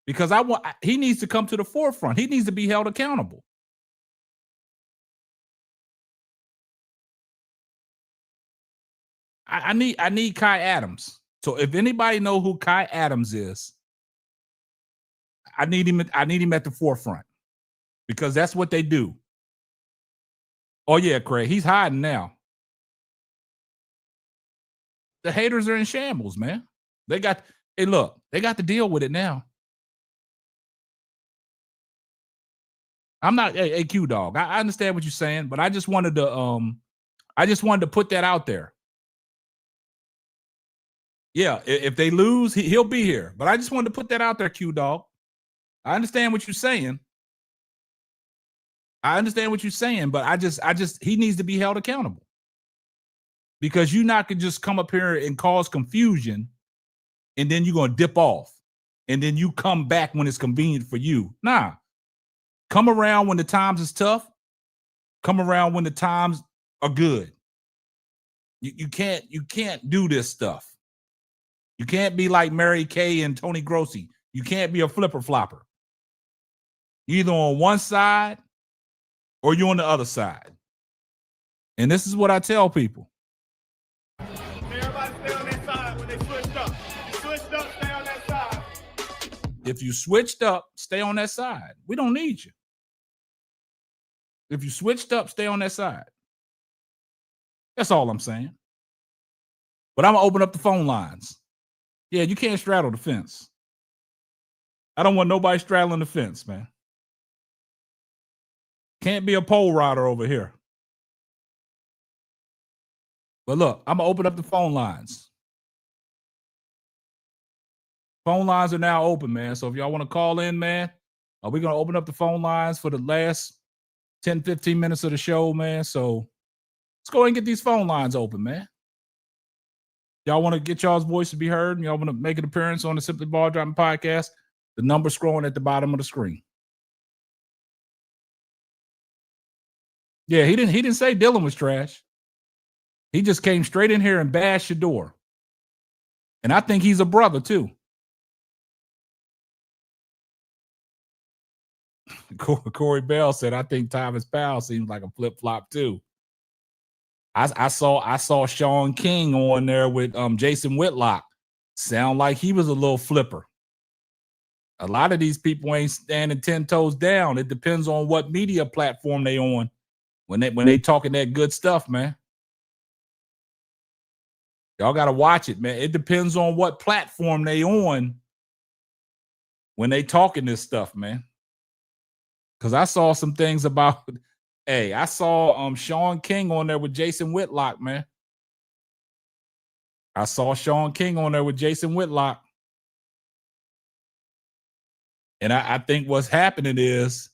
because he needs to come to the forefront. He needs to be held accountable. I need Kai Adams. So if anybody know who Kai Adams is, I need him at the forefront because that's what they do. Oh yeah, Craig, he's hiding now. The haters are in shambles, man. They got to deal with it now. I'm not a Q dog. I understand what you're saying, but I just wanted to put that out there. Yeah, if they lose, he'll be here. But I just wanted to put that out there, Q Dog. I understand what you're saying. But he needs to be held accountable. because you're not going to just come up here and cause confusion and then you're going to dip off and then you come back when it's convenient for you. Nah, come around when the times is tough. Come around when the times are good. You can't do this stuff. You can't be like Mary Kay and Tony Grossi. You can't be a flipper flopper. You're either on one side or you're on the other side. And this is what I tell people. Everybody stay on that side when they switched up. Switched up, stay on that side. If you switched up, stay on that side. We don't need you. If you switched up, stay on that side. That's all I'm saying. But I'm going to open up the phone lines. Yeah, you can't straddle the fence. I don't want nobody straddling the fence, man. Can't be a pole rider over here. But look, I'm going to open up the phone lines. Phone lines are now open, man. So if y'all want to call in, man, we're going to open up the phone lines for the last 10, 15 minutes of the show, man. So let's go ahead and get these phone lines open, man. Y'all want to get y'all's voice to be heard, and y'all want to make an appearance on the Simply Ball Dropping podcast, the number scrolling at the bottom of the screen. Yeah, he didn't say Dylan was trash. He just came straight in here and bashed Shedeur. And I think he's a brother, too. Corey Bell said, I think Thomas Powell seems like a flip-flop, too. I saw Sean King on there with Jason Whitlock. Sound like he was a little flipper. A lot of these people ain't standing 10 toes down. It depends on what media platform they on when they talking that good stuff, man. Y'all got to watch it, man. It depends on what platform they on when they talking this stuff, man. Because I saw some things about... Hey, I saw Sean King on there with Jason Whitlock, man. I saw Sean King on there with Jason Whitlock. And I think what's happening is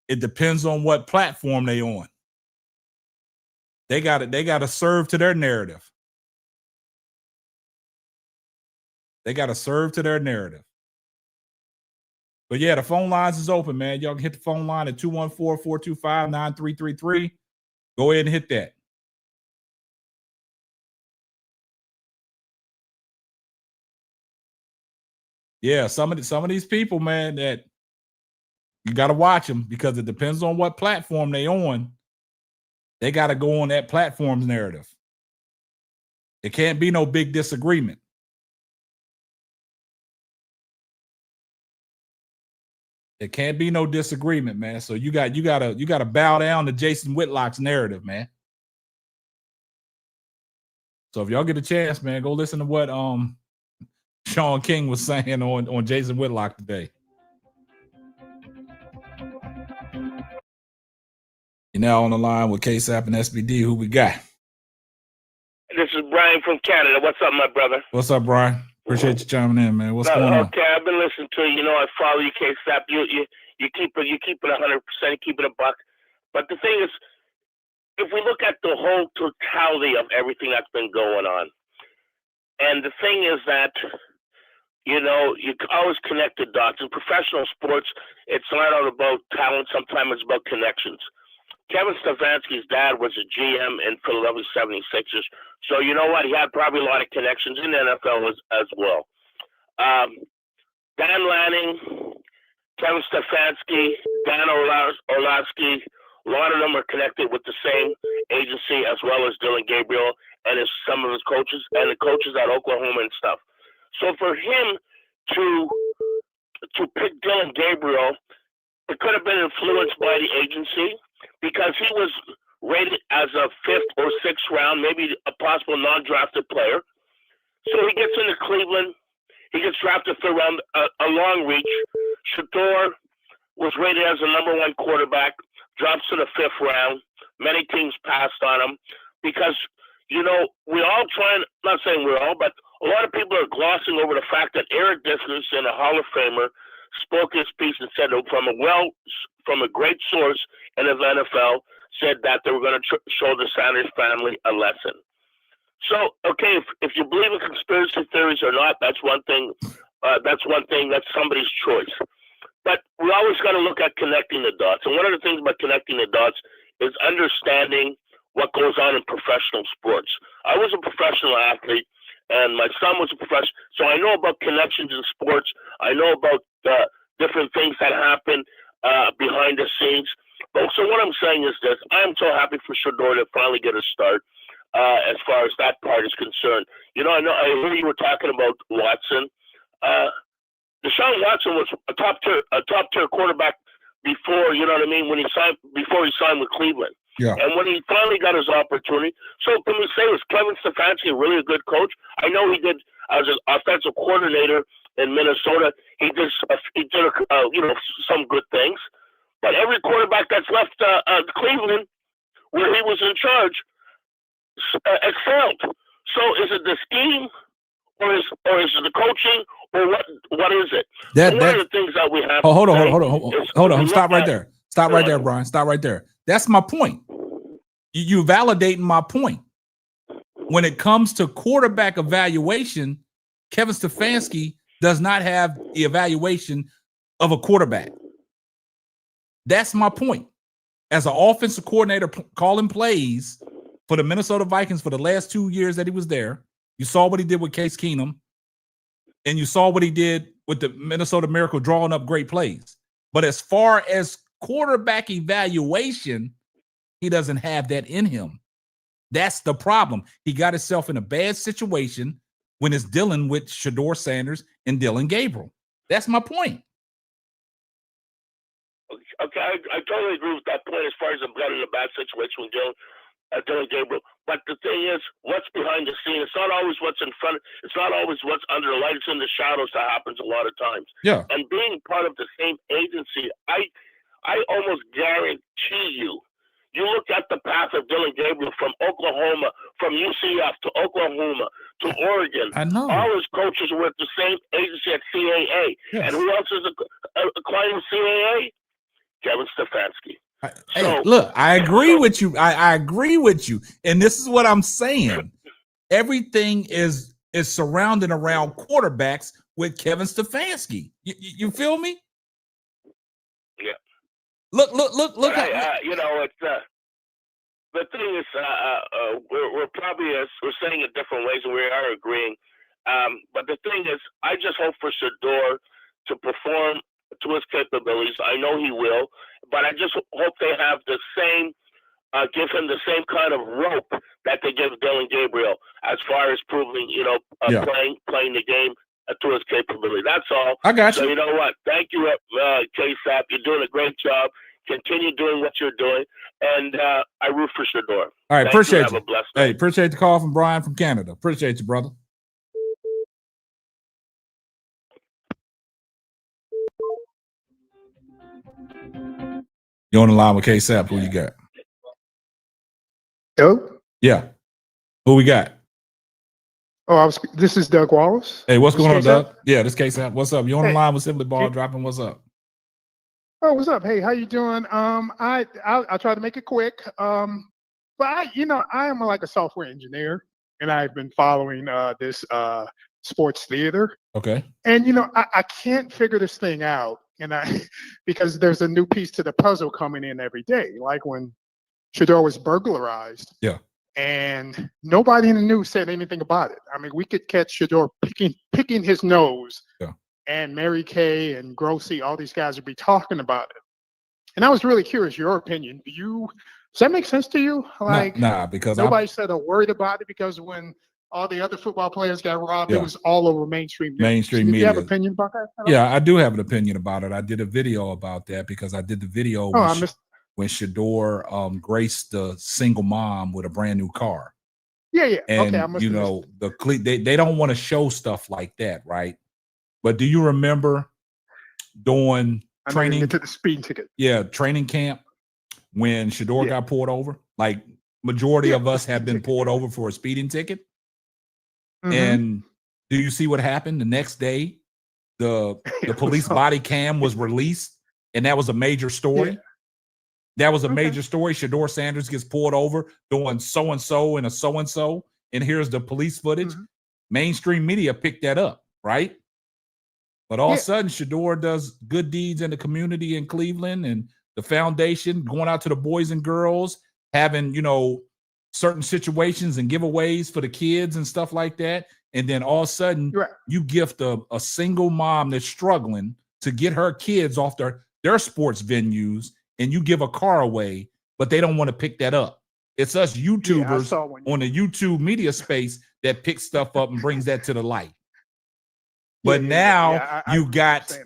it depends on what platform they on. They got to serve to their narrative. They got to serve to their narrative. But yeah, the phone lines is open, man. Y'all can hit the phone line at 214-425-9333. Go ahead and hit that. Yeah, some of these people, man, that you got to watch them because it depends on what platform they on. They got to go on that platform's narrative. It can't be no big disagreement. It can't be no disagreement, man. So you got to bow down to Jason Whitlock's narrative, man. So if y'all get a chance, man, go listen to what Sean King was saying on Jason Whitlock today. You're now on the line with KSAP and SBD. Who we got? This is Brian from Canada. What's up, my brother? What's up, Brian? Appreciate you chiming in, man. What's going on? Okay, I've been listening to you. You know, I follow you, KSAP. You keep it 100%, you keep it a buck. But the thing is, if we look at the whole totality of everything that's been going on, and the thing is that, you know, you always connect the dots. In professional sports, it's not all about talent. Sometimes it's about connections. Kevin Stefanski's dad was a GM in Philadelphia 76ers. So you know what? He had probably a lot of connections in the NFL as well. Dan Lanning, Kevin Stefanski, Dan Orlovsky, a lot of them are connected with the same agency as well as Dylan Gabriel and some of his coaches and the coaches at Oklahoma and stuff. So for him to pick Dylan Gabriel, it could have been influenced by the agency because he was rated as a 5th or 6th round, maybe a possible non-drafted player. So he gets into Cleveland. He gets drafted for around a long reach. Shedeur was rated as a #1 quarterback, drops to the 5th round. Many teams passed on him because, you know, we all not saying we're all, but a lot of people are glossing over the fact that Eric Dickerson, a Hall of Famer, spoke his piece and said from a great source in the NFL, said that they were going to show the Sanders family a lesson. So, okay, if you believe in conspiracy theories or not, that's one thing. That's somebody's choice. But we always got to look at connecting the dots. And one of the things about connecting the dots is understanding what goes on in professional sports. I was a professional athlete, and my son was a professional. So I know about connections in sports. I know about different things that happen behind the scenes. But so what I'm saying is this: I'm so happy for Shedeur to finally get a start as far as that part is concerned. You know, I hear you were talking about Watson. Deshaun Watson was a top tier quarterback before, you know what I mean, before he signed with Cleveland. Yeah. And when he finally got his opportunity, so can we say, was Kevin Stefanski really a good coach? I know he did as an offensive coordinator in Minnesota. He did some good things, but every quarterback that's left Cleveland, where he was in charge, excelled. So is it the scheme, or is it the coaching, or what is it? One of the things that we have. Hold on. Stop right there. Stop right there, Brian. Stop right there. That's my point. You validating my point. When it comes to quarterback evaluation, Kevin Stefanski does not have the evaluation of a quarterback. That's my point. As an offensive coordinator calling plays for the Minnesota Vikings for the last 2 years that he was there, you saw what he did with Case Keenum, and you saw what he did with the Minnesota Miracle, drawing up great plays. But as far as quarterback evaluation, he doesn't have that in him. That's the problem. He got himself in a bad situation when it's dealing with Shedeur Sanders and Dylan Gabriel. That's my point. Okay, I totally agree with that point as far as I'm in a bad situation with Dylan Gabriel. But the thing is, what's behind the scene? It's not always what's in front. It's not always what's under the light. It's in the shadows that happens a lot of times. Yeah. And being part of the same agency, I almost guarantee you look at the path of Dylan Gabriel from Oklahoma, from UCF to Oklahoma to Oregon. I know. All his coaches were at the same agency at CAA. Yes. And who else is a client of CAA? Kevin Stefanski. Hey, look, I agree with you. I agree with you. And this is what I'm saying. Everything is surrounding around quarterbacks with Kevin Stefanski. You feel me? Yeah. Look. You know, it's the thing is, we're probably we're saying it different ways, and we are agreeing. But the thing is, I just hope for Shedeur to perform to his capabilities. I know he will, but I just hope they have the same, give him the same kind of rope that they give Dylan Gabriel as far as proving, playing the game to his capability. That's all. I got you. So you know what? Thank you, KSAP. You're doing a great job. Continue doing what you're doing, and I root for Shedeur. All right, appreciate you. Have a blessed Hey, night. appreciate the call from Brian from Canada. Appreciate you, brother. You on the line with KSAP? Who you got? Hello? Yeah. Who we got? Oh, this is Doug Wallace. Hey, what's This going on, KSAP? Doug? Yeah, this KSAP. What's up? You on the Hey. line with Simply Ball Dropping? What's up? Oh, what's up? Hey, how you doing? I'll try to make it quick. But I am like a software engineer, and I've been following this sports theater. Okay. And I can't figure this thing out, because there's a new piece to the puzzle coming in every day. Like when Shedeur was burglarized. Yeah. And nobody in the news said anything about it. I mean, we could catch Shedeur picking his nose. Yeah. And Mary Kay and Grossi, all these guys would be talking about it. And I was really curious, your opinion. Does that make sense to you? Like, nah, because nobody said a word about it, because when all the other football players got robbed, Yeah. it was all over mainstream news. Mainstream Do you have media. an opinion about that at all? Yeah, I do have an opinion about it. I did a video about that because I did the video Oh, I missed. when Shedeur graced the single mom with a brand new car. Yeah. And Okay, I must have missed it. they don't want to show stuff like that, right? But do you remember during I know you training get to the speeding ticket. Yeah, training camp when Shedeur got pulled over? Like majority of us have been pulled over for a speeding ticket. Mhm. And do you see what happened the next day? The police body cam was released, and that was a major story. That was a major story. Shedeur Sanders gets pulled over doing so-and-so and a so-and-so, and here's the police footage. Mainstream media picked that up, right? But all of a sudden, Shedeur does good deeds in the community in Cleveland and the foundation, going out to the boys and girls, having, certain situations and giveaways for the kids and stuff like that. And then all of a sudden, you gift a single mom that's struggling to get her kids off their sports venues, and you give a car away, but they don't want to pick that up. It's us YouTubers on the YouTube media space that picks stuff up and brings that to the light. But now you got,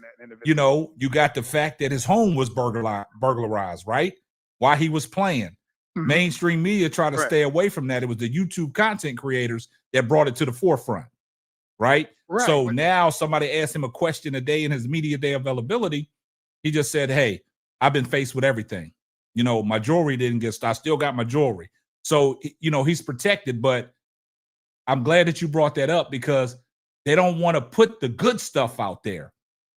you got the fact that his home was burglarized, right? While he was playing. Mainstream media tried to stay away from that. It was the YouTube content creators that brought it to the forefront, right? So now somebody asked him a question a day in his media day availability. He just said, hey, I've been faced with everything. My jewelry didn't get stopped. I still got my jewelry. So, he's protected, but I'm glad that you brought that up because they don't want to put the good stuff out there.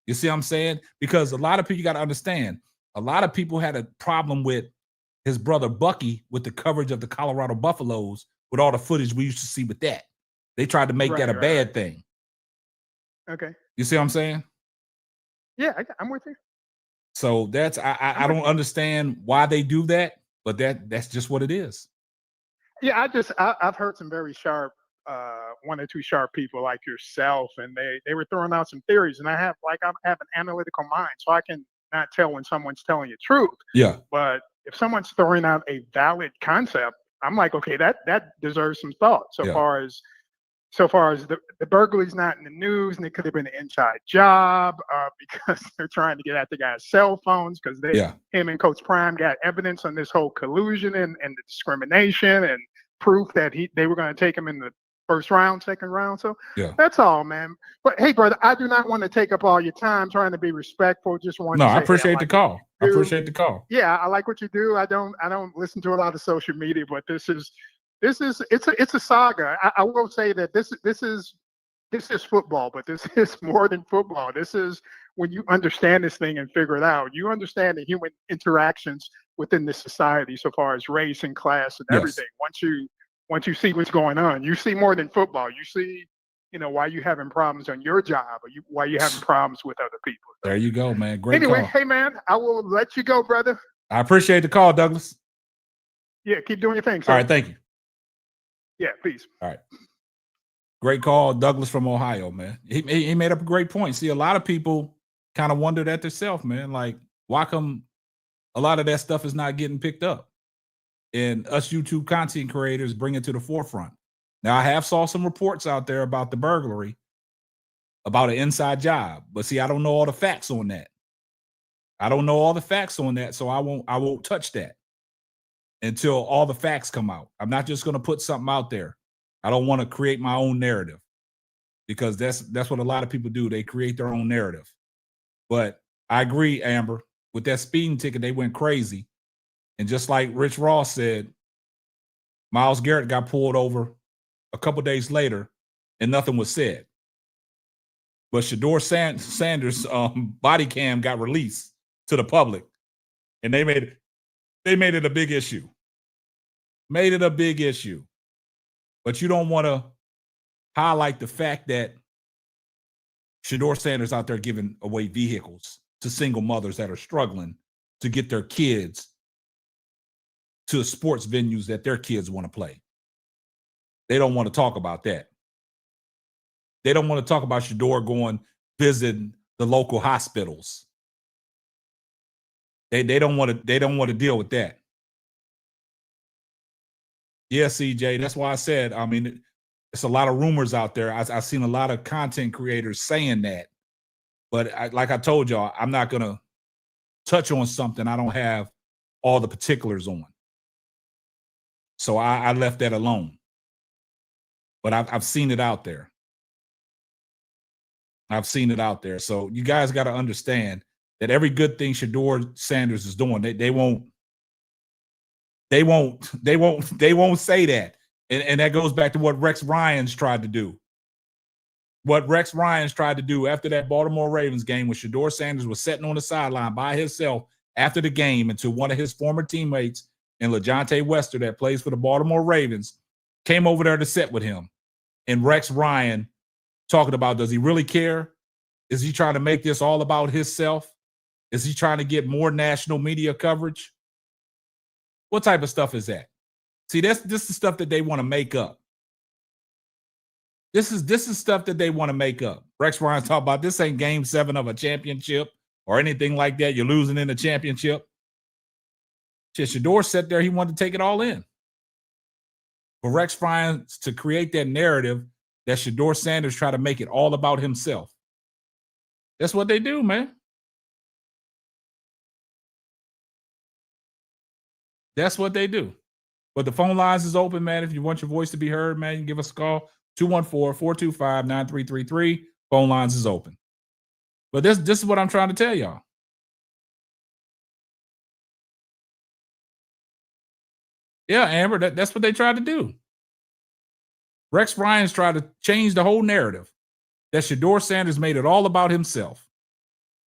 You see what I'm saying? Because a lot of people, you got to understand, a lot of people had a problem with his brother Bucky with the coverage of the Colorado Buffaloes with all the footage we used to see with that. They tried to make that a bad thing. Okay. You see what I'm saying? Yeah, I'm with you. So that's I don't understand why they do that, but that's just what it is. Yeah, I've heard some very sharp, one or two sharp people like yourself, and they were throwing out some theories, and I have an analytical mind, so I can not tell when someone's telling you truth. Yeah. But if someone's throwing out a valid concept, I'm like, okay, that deserves some thought. So far as the burglary's not in the news, and it could have been an inside job because they're trying to get at the guy's cell phones because him and Coach Prime got evidence on this whole collusion and the discrimination and proof that they were going to take him in the first round, second round. So that's all, man. But hey, brother, I do not want to take up all your time trying to be respectful. Just want to say, I appreciate the call. I appreciate the call. Yeah, I like what you do. I don't listen to a lot of social media, but it's a saga. I will say that this is football, but this is more than football. This is when you understand this thing and figure it out. You understand the human interactions within this society, so far as race and class and everything. Once you see what's going on, you see more than football. You see, why you having problems on your job, or why you having problems with other people. There you go, man. Great anyway, call. Hey, man, I will let you go, brother. I appreciate the call, Douglas. Yeah, keep doing your thing, sir. All right, thank you. Yeah, peace. All right. Great call, Douglas from Ohio, man. He made up a great point. See, a lot of people kind of wondered at themselves, man, like, why come a lot of that stuff is not getting picked up? And us YouTube content creators bring it to the forefront. Now, I have saw some reports out there about the burglary, about an inside job. But see, I don't know all the facts on that. So I won't touch that until all the facts come out. I'm not just going to put something out there. I don't want to create my own narrative because that's what a lot of people do. They create their own narrative. But I agree, Amber, with that speeding ticket, they went crazy. And just like Rich Ross said, Myles Garrett got pulled over a couple days later and nothing was said. But Shedeur Sanders' body cam got released to the public, and they made it a big issue. Made it a big issue. But you don't want to highlight the fact that Shedeur Sanders out there giving away vehicles to single mothers that are struggling to get their kids to sports venues that their kids want to play. They don't want to talk about that. They don't want to talk about Shedeur going visiting the local hospitals. They don't want to deal with that. Yeah, CJ, that's why I said, I mean, it's a lot of rumors out there. I've seen a lot of content creators saying that. But like I told y'all, I'm not going to touch on something I don't have all the particulars on. So I left that alone. But I've seen it out there. So you guys got to understand that every good thing Shedeur Sanders is doing, they won't say that. And that goes back to what Rex Ryan's tried to do. What Rex Ryan's tried to do after that Baltimore Ravens game when Shedeur Sanders was sitting on the sideline by himself after the game until one of his former teammates in LaJohntay Wester that plays for the Baltimore Ravens came over there to sit with him. And Rex Ryan talking about, does he really care? Is he trying to make this all about himself? Is he trying to get more national media coverage? What type of stuff is that? See, this is stuff that they want to make up. This is stuff that they want to make up. Rex Ryan's talking about this ain't game 7 of a championship or anything like that. You're losing in the championship. Shedeur sat there. He wanted to take it all in. For Rex Ryan to create that narrative that Shedeur Sanders try to make it all about himself. That's what they do, man. That's what they do. But the phone lines is open, man. If you want your voice to be heard, man, you can give us a call. 214-425-9333. Phone lines is open. But this is what I'm trying to tell y'all. Yeah, Amber, that's what they tried to do. Rex Ryan's tried to change the whole narrative that Shedeur Sanders made it all about himself.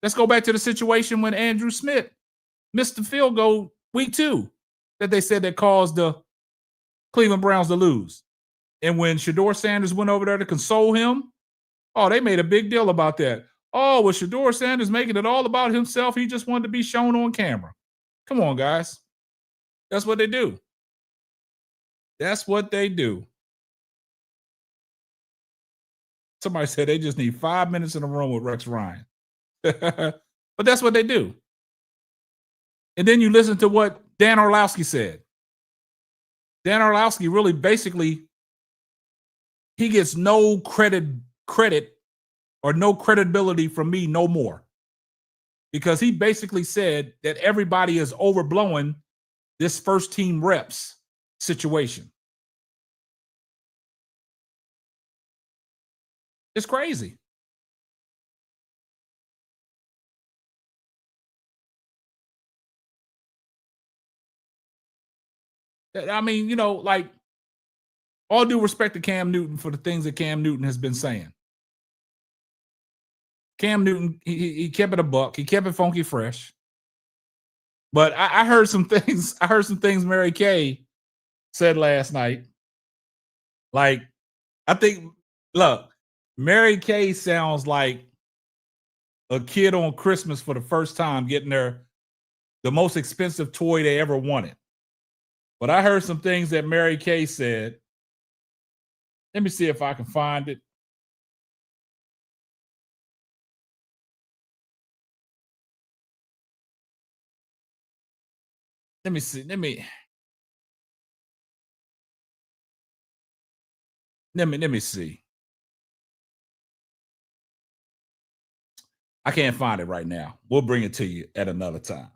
Let's go back to the situation when Andrew Smith missed the field goal week 2 that they said that caused the Cleveland Browns to lose. And when Shedeur Sanders went over there to console him, oh, they made a big deal about that. Oh, was Shedeur Sanders making it all about himself? He just wanted to be shown on camera. Come on, guys. That's what they do. That's what they do. Somebody said they just need 5 minutes in a room with Rex Ryan. But that's what they do. And then you listen to what Dan Orlowski said. Dan Orlowski really basically, he gets no credit or no credibility from me no more. Because he basically said that everybody is overblowing this first team reps situation. It's crazy. I mean, you know, like, all due respect to Cam Newton for the things that Cam Newton has been saying. Cam Newton, he kept it a buck. He kept it funky fresh. But I heard some things. I heard some things Mary Kay said last night. Like, I think, look, Mary Kay sounds like a kid on Christmas for the first time getting the most expensive toy they ever wanted. But I heard some things that Mary Kay said. Let me see if I can find it. Let me see. Let me see. I can't find it right now. We'll bring it to you at another time.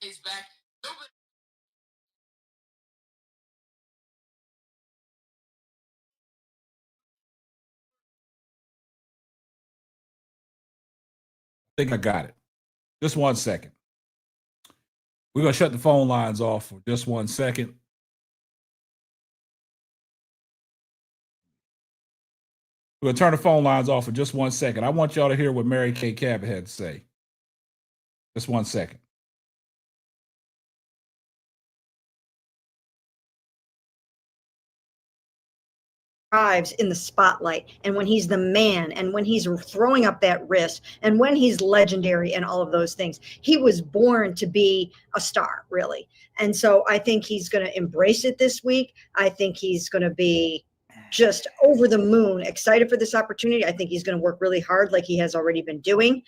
He's back. I think I got it. Just 1 second. We're going to shut the phone lines off for just 1 second. We're going to turn the phone lines off for just 1 second. I want y'all to hear what Mary Kay Cabot had to say. Just 1 second. Thrives in the spotlight, and when he's the man, and when he's throwing up that wrist, and when he's legendary and all of those things. He was born to be a star, really. And so I think he's going to embrace it this week. I think he's going to be just over the moon, excited for this opportunity. I think he's going to work really hard like he has already been doing.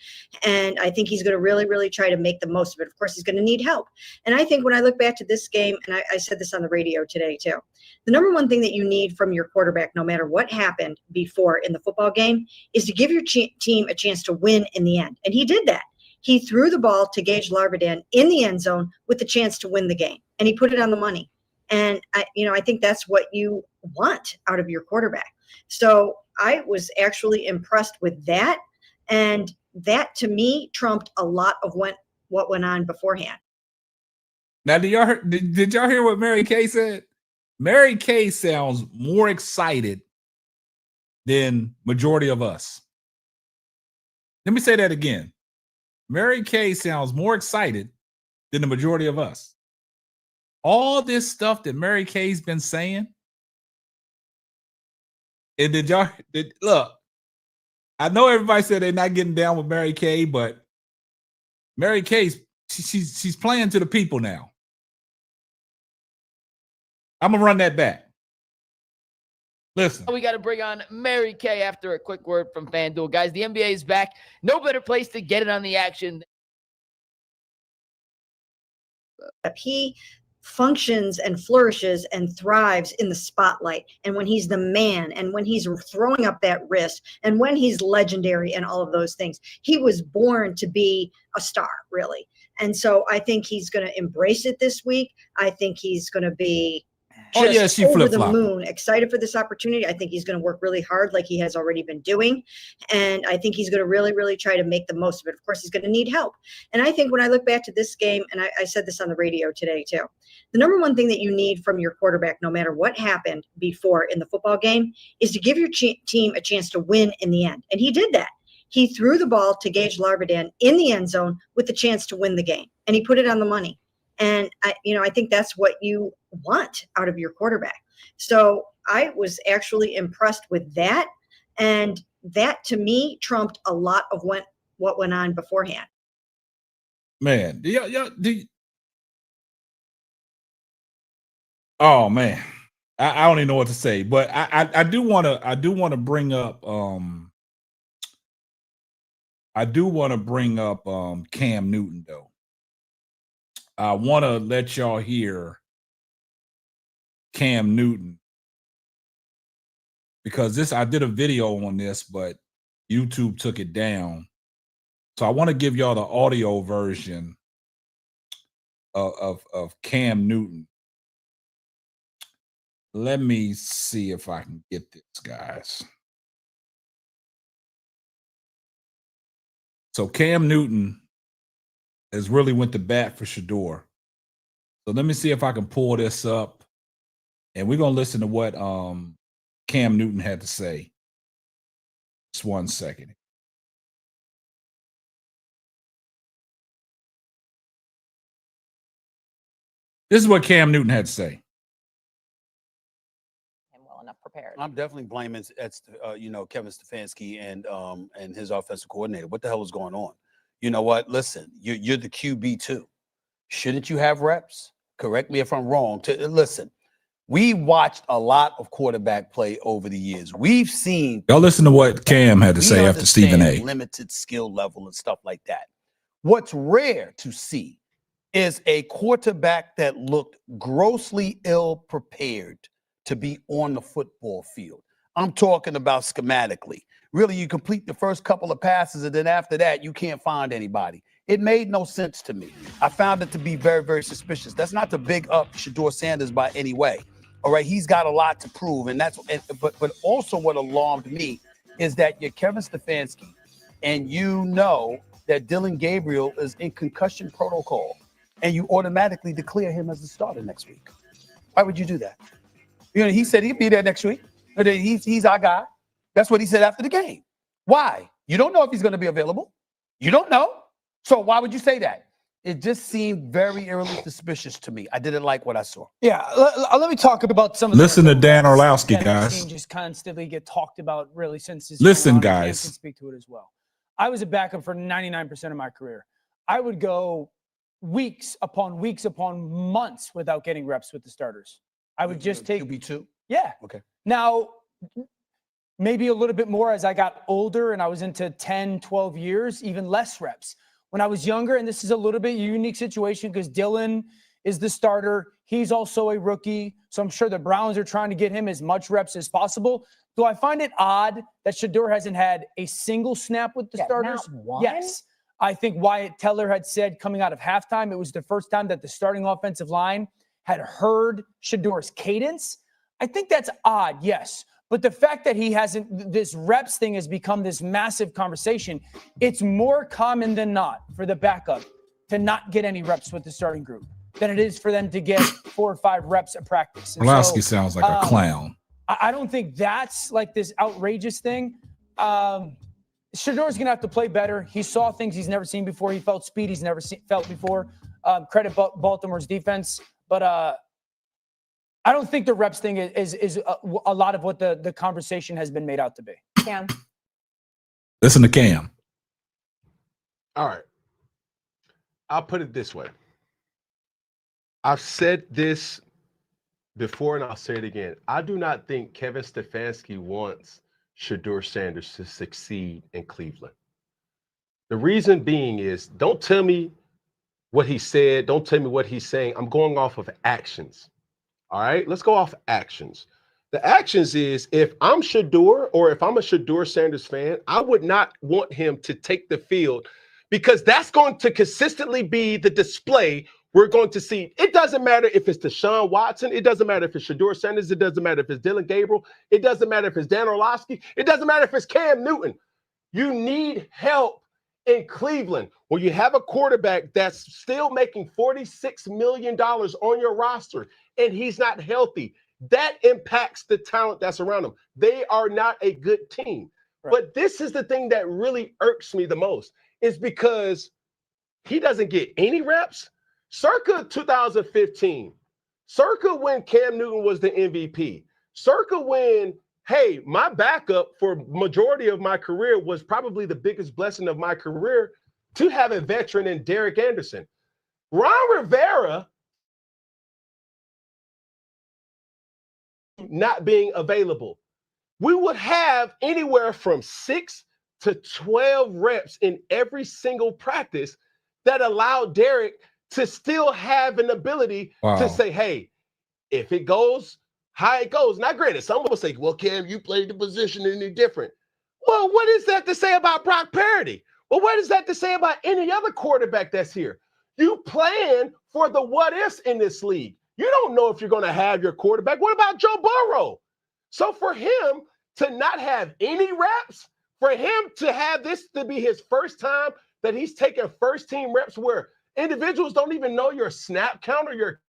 And I think he's going to really, really try to make the most of it. Of course, he's going to need help. And I think when I look back to this game, and I said this on the radio today too, the number one thing that you need from your quarterback, no matter what happened before in the football game, is to give your team a chance to win in the end. And he did that. He threw the ball to Gage Larvadin in the end zone with the chance to win the game. And he put it on the money. And I think that's what you want out of your quarterback. So I was actually impressed with that. And that, to me, trumped a lot of what went on beforehand. Now, did y'all hear what Mary Kay said? Mary Kay sounds more excited than majority of us. Let me say that again. Mary Kay sounds more excited than the majority of us. All this stuff that Mary Kay's been saying. And look, I know everybody said they're not getting down with Mary Kay, but Mary Kay's she's playing to the people now. I'm gonna run that back. Listen. We got to bring on Mary Kay after a quick word from FanDuel. Guys, the NBA is back. No better place to get it on the action. He functions and flourishes and thrives in the spotlight, and when he's the man, and when he's throwing up that wrist, and when he's legendary and all of those things. He was born to be a star, really. And so I think he's going to embrace it this week. I think he's going to be just over the moon, excited for this opportunity. I think he's going to work really hard like he has already been doing. And I think he's going to really, really try to make the most of it. Of course, he's going to need help. And I think when I look back to this game, and I said this on the radio today too, the number one thing that you need from your quarterback, no matter what happened before in the football game, is to give your team a chance to win in the end. And he did that. He threw the ball to Gage Larvidan in the end zone with the chance to win the game. And he put it on the money. And I think that's what you want out of your quarterback. So I was actually impressed with that. And that to me trumped a lot of what went on beforehand. Man, oh man. I don't even know what to say, but I do want to bring up Cam Newton though. I want to let y'all hear Cam Newton because I did a video on this, but YouTube took it down. So I want to give y'all the audio version of Cam Newton. Let me see if I can get this, guys. So Cam Newton has really went to bat for Shedeur. So let me see if I can pull this up. And we're going to listen to what Cam Newton had to say. Just 1 second. This is what Cam Newton had to say. Prepared. I'm definitely blaming Kevin Stefanski and his offensive coordinator. What the hell is going on? You know what? Listen, you're the QB too. Shouldn't you have reps? Correct me if I'm wrong. Listen, we watched a lot of quarterback play over the years. We've seen. Y'all listen to what Cam had to say after Stephen A. Limited skill level and stuff like that. What's rare to see is a quarterback that looked grossly ill prepared to be on the football field. I'm talking about schematically. Really, you complete the first couple of passes, and then after that, you can't find anybody. It made no sense to me. I found it to be very, very suspicious. That's not to big up Shedeur Sanders by any way. All right, he's got a lot to prove, and but also what alarmed me is that you're Kevin Stefanski, and you know that Dylan Gabriel is in concussion protocol, and you automatically declare him as the starter next week. Why would you do that? You know, he said he'd be there next week. He's our guy. That's what he said after the game. Why? You don't know if he's going to be available. You don't know. So why would you say that? It just seemed very eerily suspicious to me. I didn't like what I saw. Yeah, let me talk about some of the Listen to Dan Orlowski, guys. Changes constantly get talked about really since his Listen, guys. guys. Can speak to it as well. I was a backup for 99% of my career. I would go weeks upon months without getting reps with the starters. I would just take QB2. Yeah. Okay. Now, maybe a little bit more as I got older and I was into 10, 12 years, even less reps. When I was younger, and this is a little bit unique situation because Dylan is the starter. He's also a rookie. So I'm sure the Browns are trying to get him as much reps as possible. Do I find it odd that Shedeur hasn't had a single snap with the starters? Not one? Yes. I think Wyatt Teller had said coming out of halftime, it was the first time that the starting offensive line had heard Shedeur's cadence. I think that's odd, yes. But the fact that he hasn't, this reps thing has become this massive conversation. It's more common than not for the backup to not get any reps with the starting group than it is for them to get 4 or 5 reps at practice. Orlowski sounds like a clown. I don't think that's like this outrageous thing. Shedeur's going to have to play better. He saw things he's never seen before. He felt speed he's never felt before. Credit Baltimore's defense. But I don't think the reps thing is a lot of what the conversation has been made out to be. Cam. Listen to Cam. All right. I'll put it this way. I've said this before and I'll say it again. I do not think Kevin Stefanski wants Shedeur Sanders to succeed in Cleveland. The reason being is, don't tell me what he said. Don't tell me what he's saying. I'm going off of actions. All right, let's go off actions. The actions is, if I'm Shedeur or if I'm a Shedeur Sanders fan, I would not want him to take the field, because that's going to consistently be the display we're going to see. It doesn't matter if it's Deshaun Watson. It doesn't matter if it's Shedeur Sanders. It doesn't matter if it's Dylan Gabriel. It doesn't matter if it's Dan Orlovsky. It doesn't matter if it's Cam Newton. You need help in Cleveland when you have a quarterback that's still making $46 million on your roster and he's not healthy. That impacts the talent that's around them. They are not a good team. Right. But this is the thing that really irks me the most, is because he doesn't get any reps. Circa 2015, circa when Cam Newton was the MVP, circa when, hey, my backup for majority of my career was probably the biggest blessing of my career to have a veteran in Derek Anderson. Ron Rivera not being available, we would have anywhere from 6 to 12 reps in every single practice that allowed Derek to still have an ability to say, hey, if it goes how it goes. Now, granted, some will say, well, Cam, you played the position any different. Well, what is that to say about Brock Purdy? Well, what is that to say about any other quarterback that's here? You plan for the what ifs in this league. You don't know if you're going to have your quarterback. What about Joe Burrow? So for him to not have any reps, for him to have this to be his first time that he's taking first team reps where individuals don't even know your snap count or your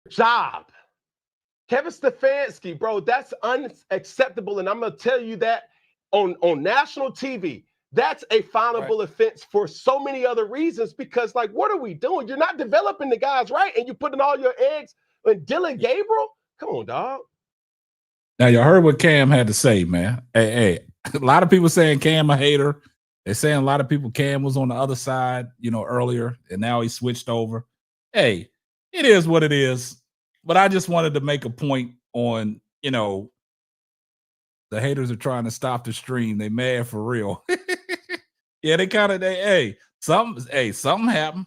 job. Kevin Stefanski, bro, that's unacceptable. And I'm going to tell you that on national TV. That's a fileable offense for so many other reasons, because, like, what are we doing? You're not developing the guys right, and you're putting all your eggs in Dylan Gabriel? Come on, dog. Now, you heard what Cam had to say, man. Hey, a lot of people saying Cam a hater. They're saying a lot of people Cam was on the other side, earlier, and now he switched over. Hey, it is what it is. But I just wanted to make a point on, the haters are trying to stop the stream. They mad for real. Yeah, something happened.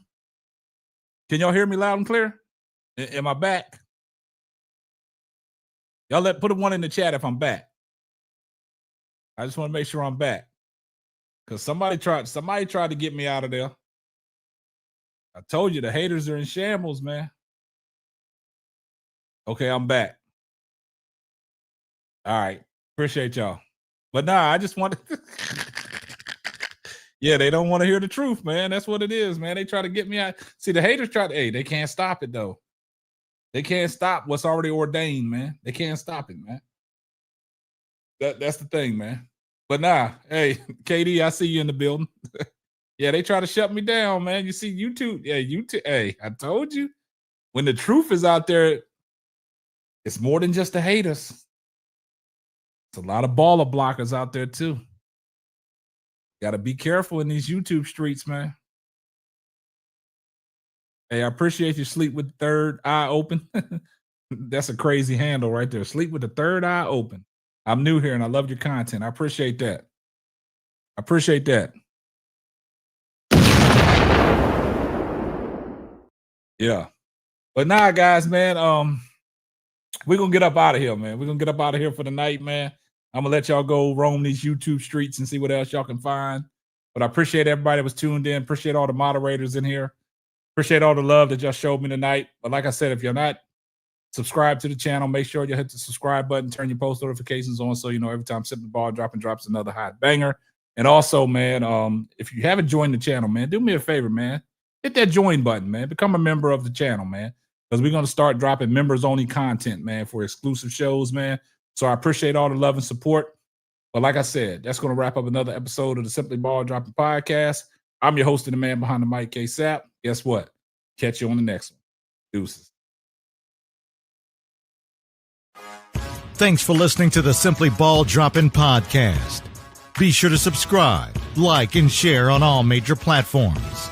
Can y'all hear me loud and clear? Am I back? Y'all put a 1 in the chat if I'm back. I just want to make sure I'm back. Because somebody tried to get me out of there. I told you the haters are in shambles, man. Okay, I'm back. All right. Appreciate y'all. But nah, I just wanted yeah, they don't want to hear the truth, man. That's what it is, man. They try to get me out. See, the haters they can't stop it, though. They can't stop what's already ordained, man. They can't stop it, man. That's the thing, man. But nah, hey, KD, I see you in the building. Yeah, they try to shut me down, man. You see, YouTube. Yeah, YouTube. Hey, I told you. When the truth is out there, it's more than just the haters. It's a lot of baller blockers out there, too. Got to be careful in these YouTube streets, man. Hey, I appreciate you. Sleep with the third eye open. That's a crazy handle right there. Sleep with the third eye open. I'm new here and I love your content. I appreciate that. I appreciate that. Yeah. But nah, guys, man, we're going to get up out of here, man. We're going to get up out of here for the night, man. I'm gonna let y'all go roam these YouTube streets and see what else y'all can find. But I appreciate everybody that was tuned in. Appreciate all the moderators in here. Appreciate all the love that y'all showed me tonight. But like I said, if you're not subscribed to the channel, make sure you hit the subscribe button, turn your post notifications on so you know every time Simply Ball drops another hot banger. And also, man, if you haven't joined the channel, man, do me a favor, man. Hit that join button, man. Become a member of the channel, man. Because we're going to start dropping members-only content, man, for exclusive shows, man. So I appreciate all the love and support. But like I said, that's going to wrap up another episode of the Simply Ball Dropping Podcast. I'm your host and the man behind the mic, K-Sap. Guess what? Catch you on the next one. Deuces. Thanks for listening to the Simply Ball Dropping Podcast. Be sure to subscribe, like, and share on all major platforms.